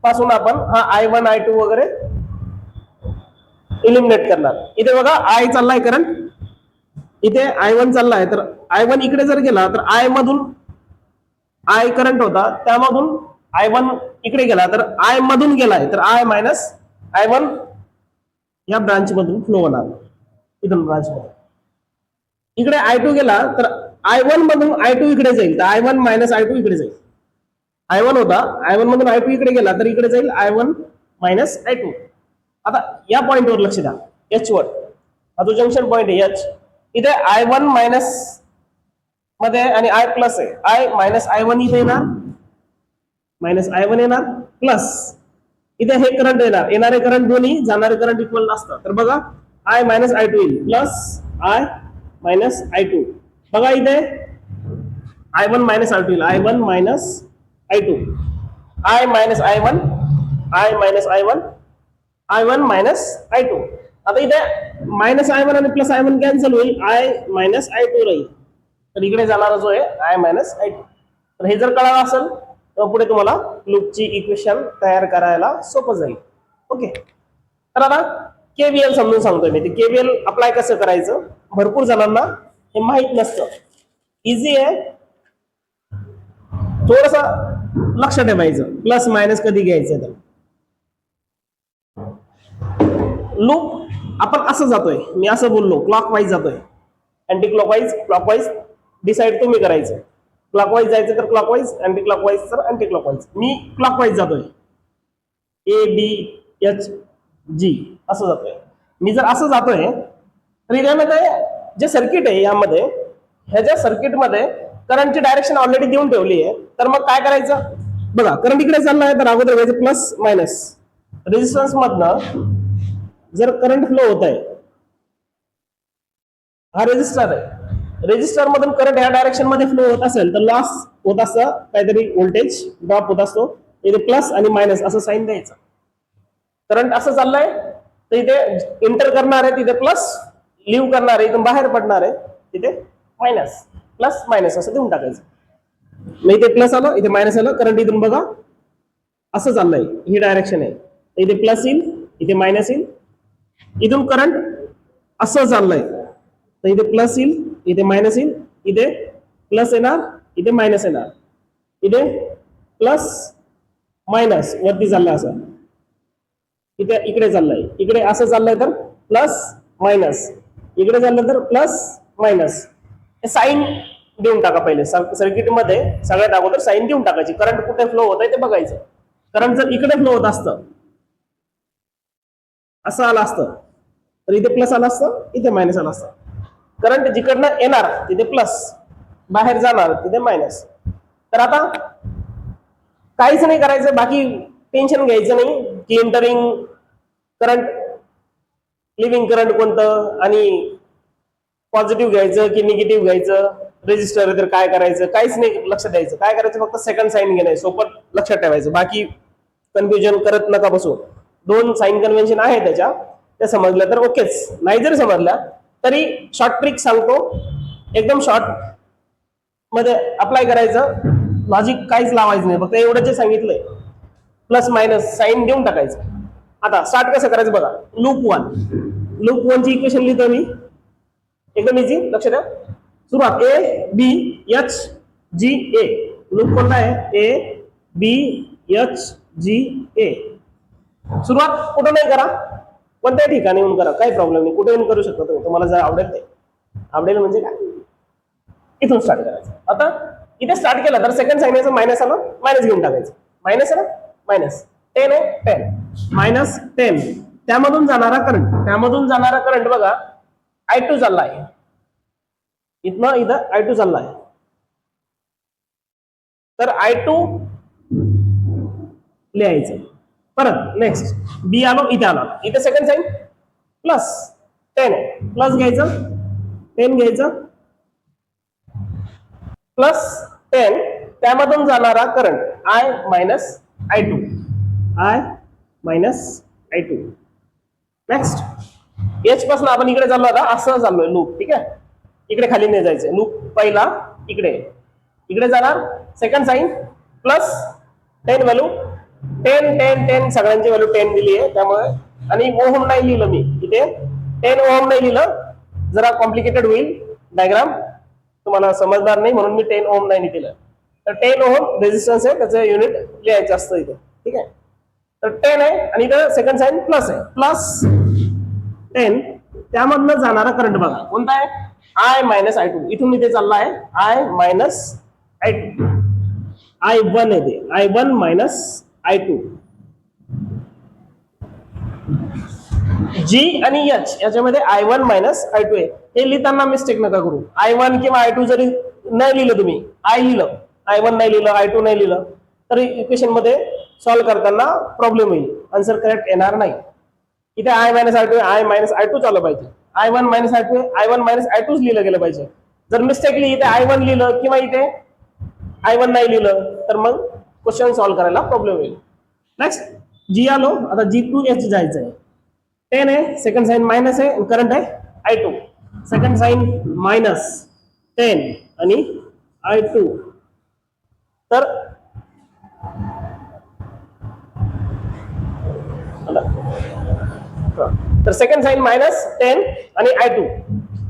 पासून आपण हा I1, I2 वगैरे इलिमिनेट करणार. इथे बघा आय चाललाय करंट, इथे I1 चाललाय. तर I1 इकडे जर गेला तर आय मधून आय करंट होता, त्यामधून I1 इकडे गेला तर आय मधून गेलाय तर आय मायनस I1 या ब्रांच मधून फ्लो होणार, इथून ब्रांच मध्ये. इकडे I2 गेला तर I1 मधून I2 इकडे जाईल तर I1 मायनस I2 इकडे जाईल. I1 होता, I1 मधून I2 इकडे गेला तर इकडे जाईल I1 मायनस I2. आता या पॉइंटवर लक्ष द्या, एच वर. हा जो जंक्शन पॉइंट आहे एच, इथे I1 मायनस मध्ये आणि आय प्लस आहे. आय मायनस I1 इथे येणार, मायनस I1 येणार, प्लस इथे हे करंट येणार. येणारे करंट दोन्ही, जाणारे करंट इक्वल असतात. तर बघा आय मायनस I2 येईल, प्लस आय मायनस I2. बघा इथे I1 मायनस I2 येईल, I1 minus I2, I minus I1, I minus I1, I1 minus I2. आता इथे मायनस I1 आणि प्लस I1 कॅन्सल होईल, आय मायनस I2 राहील. तर इकडे जाणारा जो आहे आय मायनस I2. तर हे जर कळालं असेल तर पुढे तुम्हाला लूपची इक्वेशन तयार करायला सोपं जाईल. ओके. तर आता केव्हीएल समजून सांगतोय मी. ते केव्हीएल अप्लाय कसं करायचं, भरपूर जणांना हे माहित नसतं. इझी आहे, थोडस लक्ष ठेवायचं. प्लस मायनस कधी घ्यायचं तर लूप आपण असं जातोय, मी असं बोललो क्लॉकवाईज जातोय, अँटी क्लॉकवाईज, क्लॉकवाईज डिसाईड तुम्ही करायचं. क्लॉकवाईज जायचं तर क्लॉकवाईज, अँटी क्लॉकवाईज तर अँटी क्लॉकवाईज. मी क्लॉकवाईज जातोय, ए बी एच जी असं जातोय. मी जर असं जातोय तर यामध्ये जे सर्किट आहे, यामध्ये ह्याच्या सर्किटमध्ये करंटची डायरेक्शन ऑलरेडी देऊन ठेवली आहे. तर मग काय करायचं बघा, करंट इकडे चालला आहे तर अगोदर घ्यायचं प्लस मायनस. रेजिस्टन्स मधनं जर करंट फ्लो होत आहे, हा रेजिस्टर आहे, रेजिस्टर मधून करंट ह्या डायरेक्शन मध्ये फ्लो होत असेल तर लॉस होत असतं, काहीतरी व्होल्टेज ड्रॉप होत असतो. इथे प्लस आणि मायनस असं साईन द्यायचं. करंट असं चाललंय तर इथे इंटर करणार आहे, तिथे प्लस, लिव्ह करणार आहे, इथून बाहेर पडणार आहे, तिथे मायनस. प्लस मायनस असं देऊन टाकायचं. मग इथे प्लस आलं, इथे मायनस आलं, करंट इथून बघा असं चाललंय, ही डायरेक्शन आहे. इथे प्लस येईल, इथे मायनस येईल. इथून करंट असं चाललंय तर इथे प्लस येईल, इथे मायनस येईल, इथे प्लस येणार, इथे मायनस येणार. इथे प्लस मायनस वरती चाललंय असं, इथे इकडे चाललंय, इकडे असं चाललंय तर प्लस मायनस, इकडे चाललं तर प्लस मायनस. साईन देऊन टाका पहिले सर्किट मध्ये, सगळ्यात अगोदर साईन देऊन टाकायची. करंट कुठे फ्लो होत आहे ते बघायचं. करंट जर इकडे फ्लो होत असतं, असं आलं असतं, तर इथे प्लस आलं असतं, इथे मायनस आलं असतं. करंट जिकडनं येणार तिथे प्लस, बाहेर जाणार तिथे मायनस. तर आता काहीच नाही करायचं, बाकी टेन्शन घ्यायचं नाही की एंटरिंग करंट, लिव्हिंग करंट कोणतं आणि पॉझिटिव्ह घ्यायचं की निगेटिव्ह घ्यायचं, रेजिस्टर तर काय करायचं, काहीच नाही लक्ष द्यायचं. काय करायचं, फक्त सेकंड साईन घेणं सोपं लक्षात ठेवायचं. बाकी कन्फ्युजन करत नका बसू. 2 साईन कन्व्हेन्शन आहे त्याच्या, त्या समजल्या तर ओकेच. नाही जर समजल्या तरी शॉर्ट ट्रिक सांगतो, एकदम शॉर्ट मध्ये अप्लाय करायचं. लॉजिक काहीच लावायचं नाही, फक्त एवढं जे सांगितलंय प्लस मायनस साईन देऊन टाकायचं. आता स्टार्ट कसं करायचं बघा. लूप 1, लूप 1 ची इक्वेशन लिहितो मी, एकदम इझी, लक्ष द्या. सुरुवात A B H G A. Loop कोणता आहे? ए बी एच जी ए. सुरुवात कुठं नाही करा, कोणत्याही ठिकाणी येऊन करा, काही प्रॉब्लेम नाही, कुठे येऊन करू शकता तुम्ही, तुम्हाला जर आवडेल ते. आवडेल म्हणजे काय, इथून स्टार्ट करायचं. आता इथे स्टार्ट केलं तर सेकंड साईन मायनस आलं, मायनस घेऊन टाकायचं. मायनस आहे ना, मायनस 10 आहे, 10 मायनस 10. त्यामधून जाणारा करंट, त्यामधून जाणारा करंट बघा I2 चालला आहे, इथनं इथं I2 चालला आहे. तर I2 लिहायचं. परत नेक्स्ट बी आलो, इथे आला, इथे सेकंड साईन प्लस 10 आहे, प्लस घ्यायचं, 10 घ्यायचं, प्लस 10. त्यामधून जाणारा current I minus I2, I minus I2. Next H पासून आपण इकडे चाललो, आता असं चाललोय लूप, ठीक आहे. इकडे खाली नाही जायचं, लूप पहिला इकडे, इकडे जाणार, सेकंड साईन प्लस 10 व्हॅल्यू, 10 10 10 सगळ्यांची व्हॅल्यू 10 दिली आहे, त्यामुळे. आणि ओहम नाही लिहिलं मी इथे, 10 ओहम नाही लिहिलं, जरा कॉम्प्लिकेटेड होईल डायग्राम, तुम्हाला समजणार नाही, म्हणून मी 10 ओहम नाही दिलं. तर 10 ओहम रेजिस्टन्स आहे, त्याचं युनिट लिहायचं असतं इथे, ठीक आहे. तर 10 आहे आणि इथं सेकंड साईन प्लस आहे, प्लस 10. त्यामधनं जाणारा करंट बघा कोणता आहे? I minus I2. इथून इथे चालला आहे I मायनस I2, I1 येते, I1 मायनस I2. G आणि H याच्यामध्ये I1 मायनस I2 आहे. हे लिहिताना मिस्टेक नका करू. I1 किंवा I2 जरी नाही लिहिलं तुम्ही, I लिहिलं, I1 नाही लिहिलं, I2 नाही लिहिलं, तर इक्वेशन मध्ये सॉल्व्ह करताना प्रॉब्लेम होईल, आन्सर करेक्ट येणार नाही. इथे I minus I2 I minus I2 चाललं पाहिजे, I1 minus I2 I1 minus I2 लिहिलं गेलं पाहिजे. जर मिस्टेकली इथे I1 लिहिलं किंवा इथे I1 नाही लिहिलं तर मग क्वेश्चन सॉल्व्ह करायला प्रॉब्लेम होईल. नेक्स्ट G आलो, आता G टू H जायचं आहे. 10 आहे, सेकंड साईन मायनस आहे, करंट आहे I2, सेकंड साईन मायनस 10 आणि I2. तर सेकंड साईन मायनस 10 आणि I2,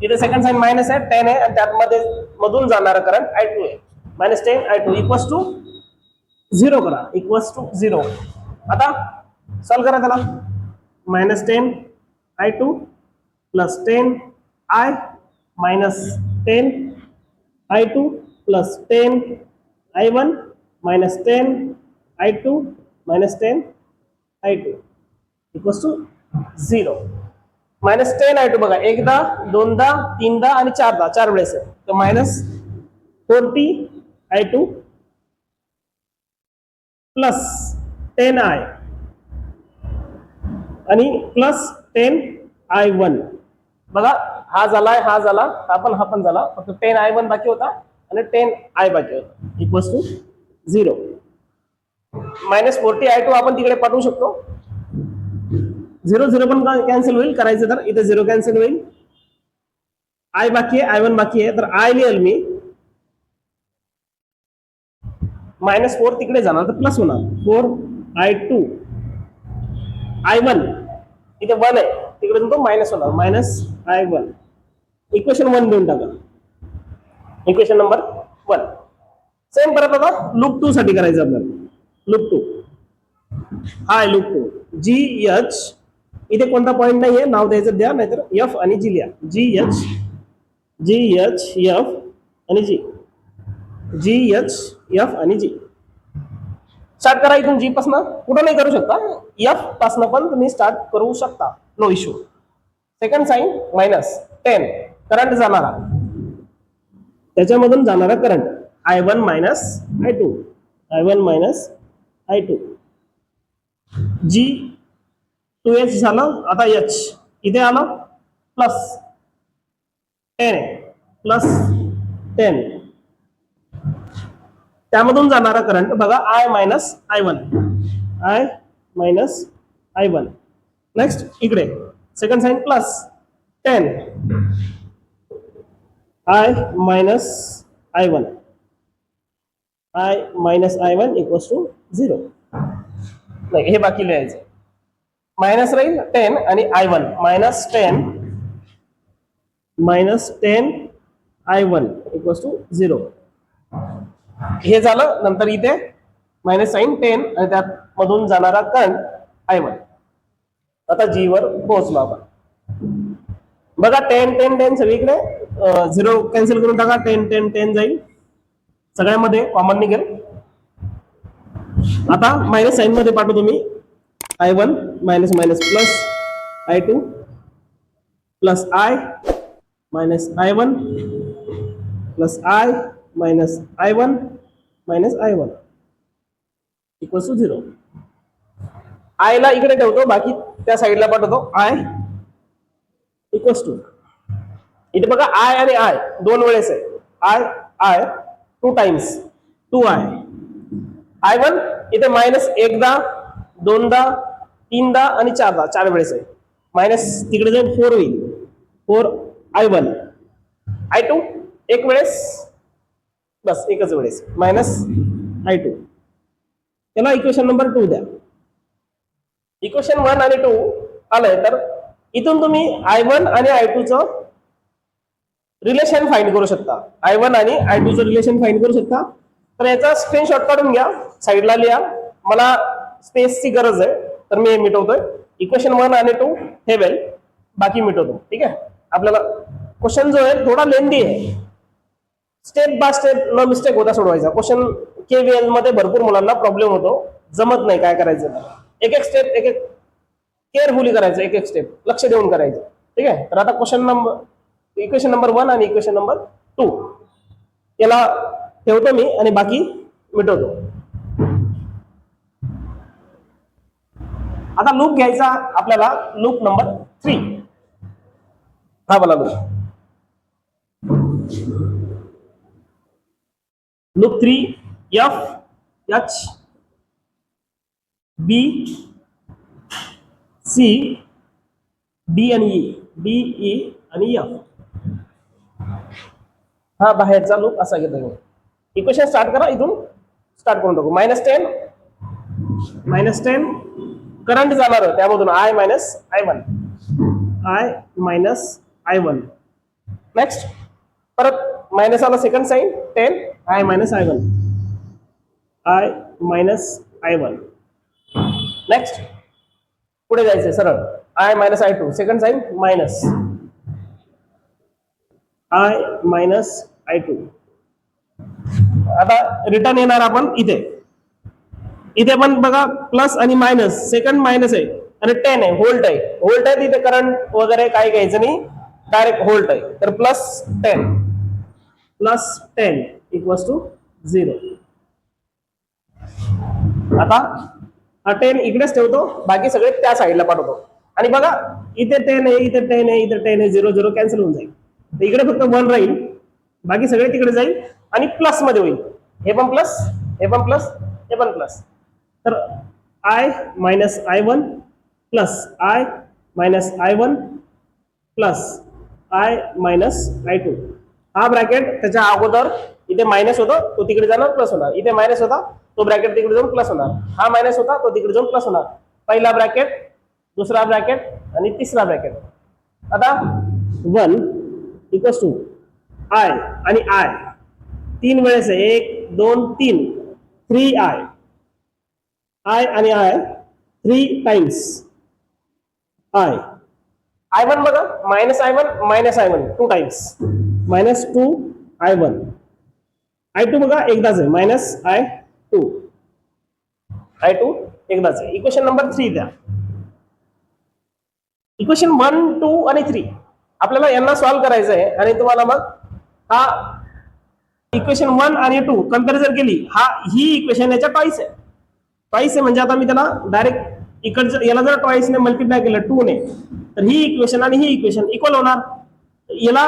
इथे सेकंड साईन मायनस आहे, 10 आहे, आणि त्यामध्ये मधून जाणारा करंट I2 आहे. मायनस 10 I2 इक्वल्स टू 0 करा, इक्वल्स टू 0. आता सॉल्व्ह करा त्याला. Minus 10 I2 plus 10 I minus 10 I2 plus 10 I1 minus 10 I2 minus 10 I2 equals to 0. Minus 10 I2 बघा, एकदा, दोनदा, तीनदा आणि चारदा, 4 वेळेस आहे. तर मायनस 40 I2 प्लस 10 I आणि प्लस 10 I1. बघा, हा झालाय, हा झाला, हा पण झाला, फक्त 10 I1 बाकी होता आणि 10 I बाकी होता, इक्वल्स टू 0. मायनस 40 I2 आपण तिकडे पाठवू शकतो. 0 0 पण कॅन्सल होईल, करायचं तर इथे 0 कॅन्सल होईल. I बाकी आहे, I1 बाकी आहे, तर I लिहिल मी, मायनस 4 तिकडे जाणार तर प्लस होणार, 4 I2 I1 इथे 1 आहे, तिकडे तो मायनस होणार, मायनस I1. इक्वेशन 1 देऊन टाका, इक्वेशन नंबर 1. सेम परत आता लूप 2 साठी करायचं आपल्याला. लूप 2, हाय लूप 2, जी एच, इथे कोणता पॉईंट नाहीये, नाव द्यायचं द्या, नाहीतर एफ आणि जी लिहा. जी एच एफ आणि जी, जी एच एफ आणि जी. स्टार्ट करा इथून जी पासून, कुठं नाही करू शकता, एफ पासून पण तुम्ही स्टार्ट करू शकता, no issue. Second sign -10 current जाणारा, त्याच्यामधून जाणारा current I1 minus I2, I1 minus I2. जी 2H झालं, आता H इथे आलं प्लस 10 प्लस 10, त्यामधून जाणारा करंट बघा I minus I1, I minus I1. Next इकडे second sign plus 10, I minus I1, I minus I1 equals to 0. नाही, हे बाकी लिहायचं, मायनस राहील 10 आणि I1 minus 10 I1 equals to 0. हे झालं. नंतर इथे मायनस साइन 10 आणि त्यात मधून जाणारा करंट I1. आता जी वर पोहोचलो आपण. बघा 10 10 10 सगळीकडे 0 कॅन्सल करून टाका, 10 10 10 जाईल, सगळ्यामध्ये कॉमन निघेल. आता मायनस साइन मध्ये पाठवतो मी, I1 minus minus plus I2 plus I minus I1 plus I minus I1 minus I1 equals to 0. I ला इकडे ठेवतो, बाकी त्या साईडला पाठवतो. I इक्वल्स टू, इथे बघा I आणि I दोन वेळेस आहे, I 2 टाइम्स 2I. I1 इथे मायनस एकदा, दोनदा, तीनदा आणि चारदा, 4 वेळेस आहे. मायनस तिकडे जाऊन 4 होईल, 4 I1. I2 एक वेळेस, बस एकच वेळेस, मायनस I2. त्याला इक्वेशन नंबर 2 द्या. इक्वेशन 1 आणि 2 आलंय, तर इथून तुम्ही I1 आणि I2 चं रिलेशन फाइंड करू शकता. I1 आणि I2 चं रिलेशन फाइंड करू शकता. तर याचा स्क्रीनशॉट काढून घ्या, साईडला लिहा. मला स्पेसची गरज आहे, तर मी हे मिटवतोय. इक्वेशन 1 आणि 2 ठेवेल, बाकी मिटवतो. ठीक आहे. आपल्याला क्वेश्चन जो आहे थोडा लेंदी आहे, स्टेप बाय स्टेप न मिस्टेक होता सोडवायचा. क्वेश्चन KVL मध्ये भरपूर मुलांना प्रॉब्लेम होतो, जमत नाही काय करायचं. एक एक स्टेप एक एक केअरफुली करायचं, एक एक स्टेप लक्ष देऊन करायचं. ठीक आहे. तर आता इक्वेशन नंबर 1 आणि इक्वेशन नंबर 2 याला ठेवतो मी आणि बाकी मिटवतो. आता लूप घ्यायचा आपल्याला, लूप नंबर 3. हा बोला loop 3, F H B C D आणि E, D E आणि F. हा बाहेरचा लूप असा घेतो मी. इक्वेशन स्टार्ट करा, इथून स्टार्ट करून टाकू. -10 करंट जाणार त्यामधून I minus I1, I minus I1. Next परत मायनस आला, second sign 10 I minus I1, I minus I1. Next पुढे जायचंय सरळ, I minus I2, second sign minus I minus I2. आता रिटर्न येणार आपण इथे. इथे पण बघा प्लस आणि मायनस, सेकंड मायनस आहे आणि 10 आहे, व्होल्ट आहे. व्होल्ट आहे तिथे करंट वगैरे काही घ्यायचं नाही, डायरेक्ट व्होल्ट आहे. तर प्लस 10 इक्वल्स टू 0. आता हा 10 इकडेच ठेवतो, बाकी सगळे त्या साईडला पाठवतो. आणि बघा इथे 10 आहे, इथे 10 आहे, इथे 10 आहे, 0 0 कॅन्सल होऊन जाईल. तर इकडे फक्त 1 राहील, बाकी सगळे तिकडे जाईल आणि प्लस मध्ये होईल. हे पण प्लस, हे पण प्लस, हे पण प्लस. तर I minus I1 plus I minus I1 plus I minus I2. हा ब्रॅकेट त्याच्या अगोदर इथे मायनस होता, तो तिकडे जाणार प्लस होणार. इथे मायनस होता, तो ब्रॅकेट तिकडे जाऊन प्लस होणार. हा मायनस होता, तो तिकडे जाऊन प्लस होणार. पहिला ब्रॅकेट, दुसरा ब्रॅकेट आणि तिसरा ब्रॅकेट. आता 1 इक्वल्स टू I आणि I 3 वेळेस आहे, 1 2 3 3 आय आणि आय 3 टाइम्स आय वन बघा minus I one 2 times -2 I1 I2 बघा एकदाच आहे -I2 एकदाच आहे. इक्वेशन नंबर 3 द्या. इक्वेशन 1 2 आणि 3 आपल्याला यांना सॉल्व्ह करायचं आहे आणि तुम्हाला मग हा इक्वेशन 1 आणि 2 कंपॅरिझन केली, ही इक्वेशन याच्या ट्वाइस आहे म्हणजे आता मी त्याला डायरेक्ट इकडचं याला जर ट्वाइस ने मल्टिप्लाय केलं 2 ने तर ही इक्वेशन आणि ही इक्वेशन इक्वल होणार. याला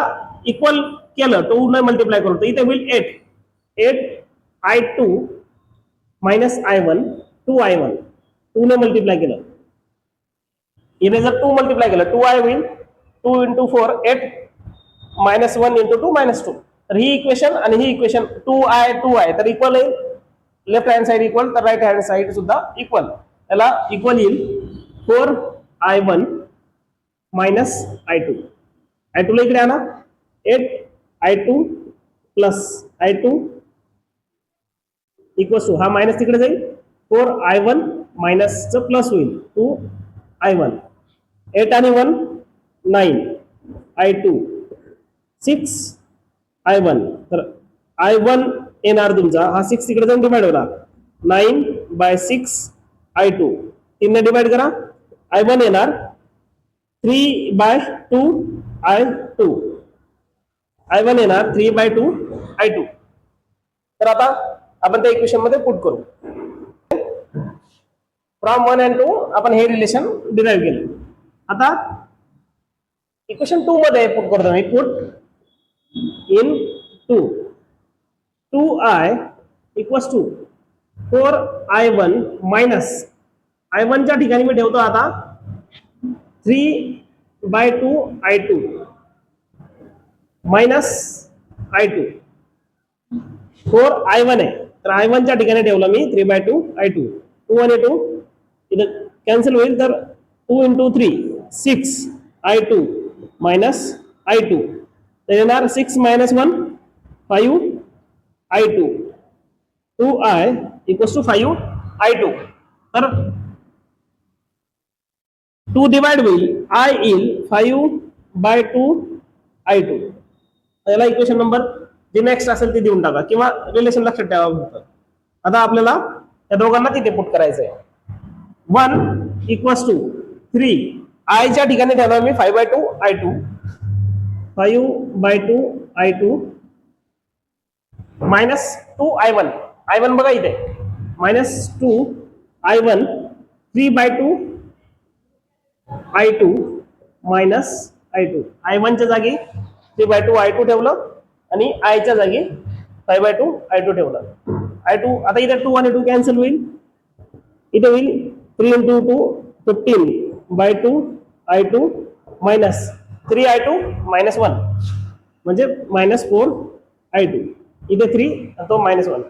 इक्वल केलं 2 ने मल्टिप्लाय करू तर इथे होईल 8 I2 मायनस I1 2I1 2 ने मल्टिप्लाय केलं, इथे जर 2 मल्टिप्लाय केलं 2I होईल 2 into 4 8 -1 into 2 -2 तर ही इक्वेशन आणि ही इक्वेशन 2I तर इक्वल आहे. लेफ्ट हँड साइड इक्वल तर राईट हँड साइड सुद्धा इक्वल, याला इक्वल येईल 4I1 मायनस I2 ला इकडे आणा 8I2 plus I2 equals to हा मायनस तिकडे जाईल 4I1 मायनसचं प्लस होईल 2I1 8 आणि 1 9 I2 6I1 तर I1 येणार तुमचा हा 6 तिकडे जाऊन डिवाइड होणार 9/6 I2 3 ने डिवाइड करा I1 येणार 3/2 I2 I1 येणार 3/2 I2. तर आता आपण त्या इक्वेशन मध्ये पुट करू. फ्रॉम 1 and 2 आपण हे रिलेशन डिराइव्ह केलं. आता इक्वेशन 2 मध्ये पुट करतो मी. Put in 2I equals to 4I1 minus I1 च्या ठिकाणी मी ठेवतो आता 3/2 I2 मायनस I2 4I1 आहे तर I1 च्या ठिकाणी ठेवलं मी 3/2 I2 2 आणि 2 इथं कॅन्सल होईल तर 2 into 3 6 I2 मायनस I2 तर येणार 6 - 1 5 I2 2I equals to 5 I2 तर 2 डिवाइड होईल I येईल 5/2 I2. याला इक्वेशन नंबर जे नेक्स्ट असेल ते देऊन टाका किंवा रिलेशन लक्षात ठेवा फक्त. आता आपल्याला या दोघांना तिथे पुट करायचं आहे. 1 इक्वल्स टू 3 I च्या ठिकाणी ठेवणार मी 5/2 I2 5/2 I2 -2 I1 बघा इथे -2 I1 3/2 I2 minus I2 I1 च्या जागी 3/2 I2 ठेवलं आणि I च्या जागी 5/2 I2 ठेवलं. I2 आता इथे 2 आणि 2 कॅन्सल होईल, इथे होईल 3 into 2 15/2 I2 मायनस 3 I2 -1 म्हणजे -4 I2 इथे 3 आणि तो -1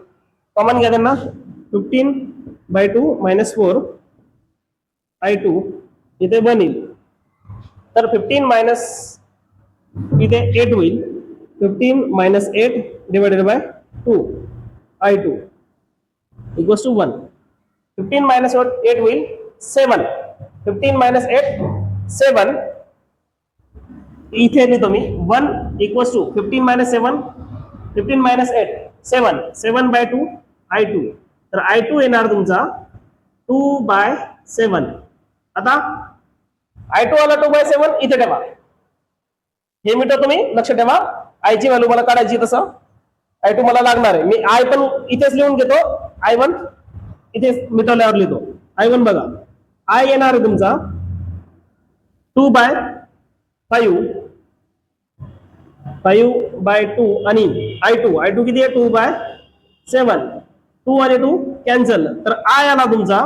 कॉमन घ्या त्यांना 15/2 -4 I2 इथे 1 येईल तर 15 मायनस इथे 8 होईल 15 - 8 divided by 2 I2 equals to 1 15 - 8 होईल 7 15 - 8 7 इथे लिहितो मी 1 इक्वल्स टू 15 - 7 15 - 8 7 7/2 I2 तर I2 येणार तुमचा 2/7. आता I2 आला 2/7 इथे ठेवा, हे मीटर तुम्ही लक्ष ठेवा. I ची व्हॅल्यू मला काढायची तसं I2 मला लागणार आहे. मी I पण इथेच लिहून घेतो, I1 इथे मीटरल्यावर लिहितो. I1 बघा I येणार आहे तुमचा 2/5 आणि I2 किती आहे 2/7 2 आणि 2 कॅन्सल तर I आला तुमचा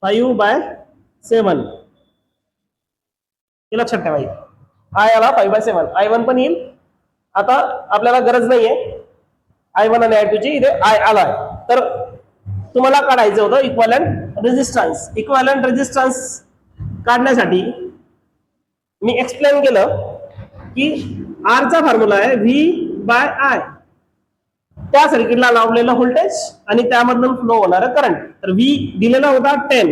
5/7. हे लक्षात ठेवायचं I आला 5/7 I1 पण येईल. आता आपल्याला गरज नाहीये I1 आणि I2 ची, इथे I आला तर तुम्हाला काढायचं होतं इक्विव्हॅलंट रेझिस्टन्स काढण्यासाठी मी एक्सप्लेन केलं की R चा फॉर्म्युला आहे V/I त्या सर्किटला लावलेलं व्होल्टेज आणि त्यामधून फ्लो होणारं करंट. तर V दिलेला होता 10,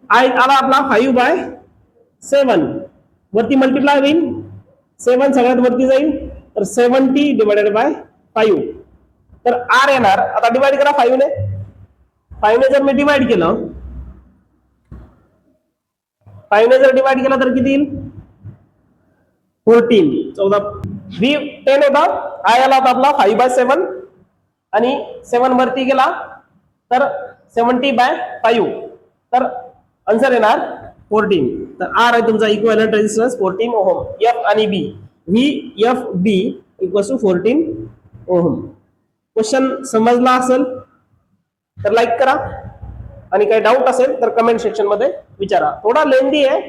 I आला आपला 5/7, वरती मल्टिप्लाय होईल, 7 सगळ्यात वरती जाईल, तर 70 डिवायडेड बाय 5. तर R येणार, आता डिवाइड करा 5 ने. 5 ने जर मी डिवाइड केलं, 5 ने जर डिवाइड केलं तर किती येईल? 14. 14. V 10 होता, I आला होता आपला 5/7 आणि 7 वरती गेला तर 70/5. तर आन्सर येणार 14. तर R आहे तुमचा इक्विव्हॅलंट रेझिस्टन्स 14 ओहम. F आणि B, VFB equals to 14 ohm. Question समजला असेल तर लाईक करा आणि काही डाऊट असेल तर कमेंट सेक्शन मध्ये विचारा. थोडा लेंदी आहे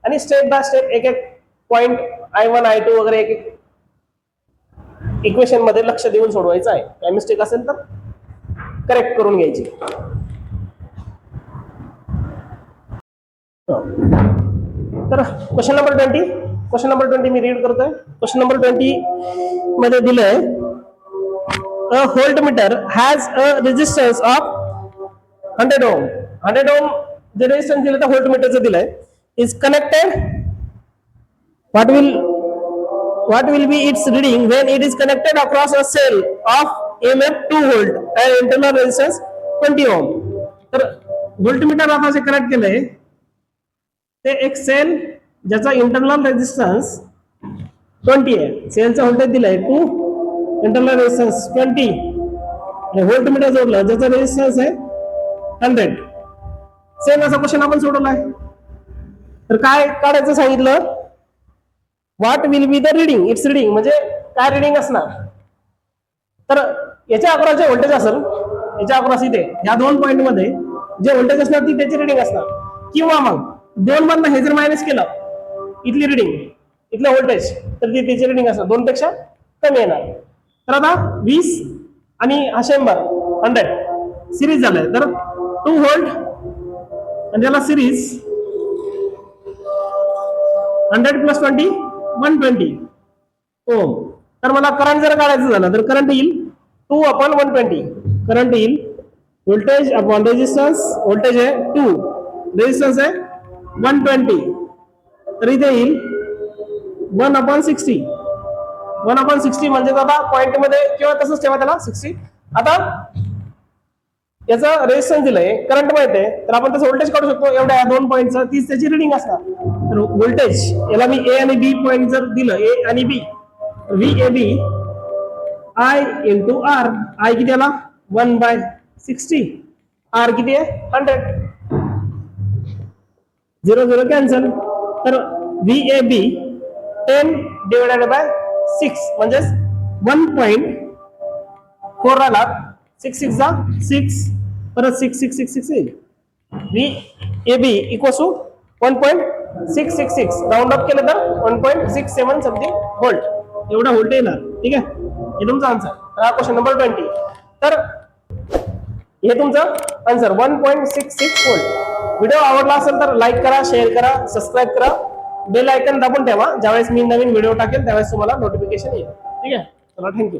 आणि स्टेप बाय स्टेप एक एक पॉइंट I1 I2 वगैरे एक एक इक्वेशन मध्ये लक्ष देऊन सोडवायचं आहे. काही मिस्टेक असेल तर करेक्ट करून घ्यायची. तर क्वेश्चन नंबर 20 मी रीड करतोय. क्वेश्चन नंबर 20 मध्ये दिलंय, a voltmeter has a resistance of 100 ohm. 100 ohm जे रेजिस्टन्स दिलं तर व्होल्टमीटरचं दिलंय, is connected. what will be its reading when it is connected across a cell of EMF 2 volt and internal resistance 20 ohm. तर voltmeter आता जे connect केलंय ते एक सेल ज्याचा इंटरनल रेजिस्टन्स 20 आहे, सेलचा व्होल्टेज दिलाय 2, इंटरनल रेजिस्टन्स 20 आणि व्होल्टमीटर जोडलं ज्याचा रेजिस्टन्स आहे 100. सेम असा क्वेश्चन आपण सोडवलाय. तर काय काढायचं सांगितलं, what will be the reading, it's reading म्हणजे काय रिडिंग असणार. तर याच्या अक्रॉसचे व्होल्टेज असेल, याच्या अक्रॉस इथे या 2 पॉइंट मध्ये जे व्होल्टेज असणार ती त्याची रिडिंग असणार. किंवा मग 2 मधनं हे जर मायनस केलं इथली रिडिंग, इथलं व्होल्टेज, तर ती त्याची रिडिंग असणार 2 पेक्षा कमी येणार. तर आता 20 आणि हा 100 सिरीज झालाय, तर 2 व्होल्ट आणि त्याला सिरीज 100 + 20 120 ओम. तर मला करंट जर काढायचं झालं तर करंट येईल 2/120. करंट येईल व्होल्टेज अपॉन रेजिस्टन्स, व्होल्टेज आहे 2, रेजिस्टन्स आहे 120, तर इथे येईल 1/60. 1/60 म्हणजे आता पॉइंट मध्ये किंवा तसंच ठेवा त्याला 60. आता याचा रेजिस्टन्स दिलंय, करंट माहिती आहे, तर आपण त्याचं व्होल्टेज काढू शकतो. एवढ्या 2 पॉईंटचं तीच त्याची रिडिंग असणार. तर व्होल्टेज याला मी ए आणि बी पॉइंट जर दिलं, ए आणि B, VAB I into R. I किती आला 1/60, आर किती आहे 100, 0 0 कॅन्सल. तर VAB 10 डिवायडेड बाय 6 म्हणजे 1.4 राहिला, 6 6 जा 6, परत 6 6 6 6 येईल. VAB equals to 1.666, round up केलं तर 1.67 समथिंग व्होल्ट, एवढा व्होल्ट येणार. ठीक आहे, हे तुमचा आन्सर. हा क्वेश्चन नंबर 20. तर हे तुमचं आन्सर 1.66 व्होल्ट. व्हिडिओ आवडला असेल तर लाईक करा, शेअर करा, सबस्क्राईब करा, बेल आयकन दाबून ठेवा. ज्यावेळेस मी नवीन व्हिडिओ टाकेल त्यावेळेस तुम्हाला नोटिफिकेशन येईल. ठीक आहे, चला थँक्यू.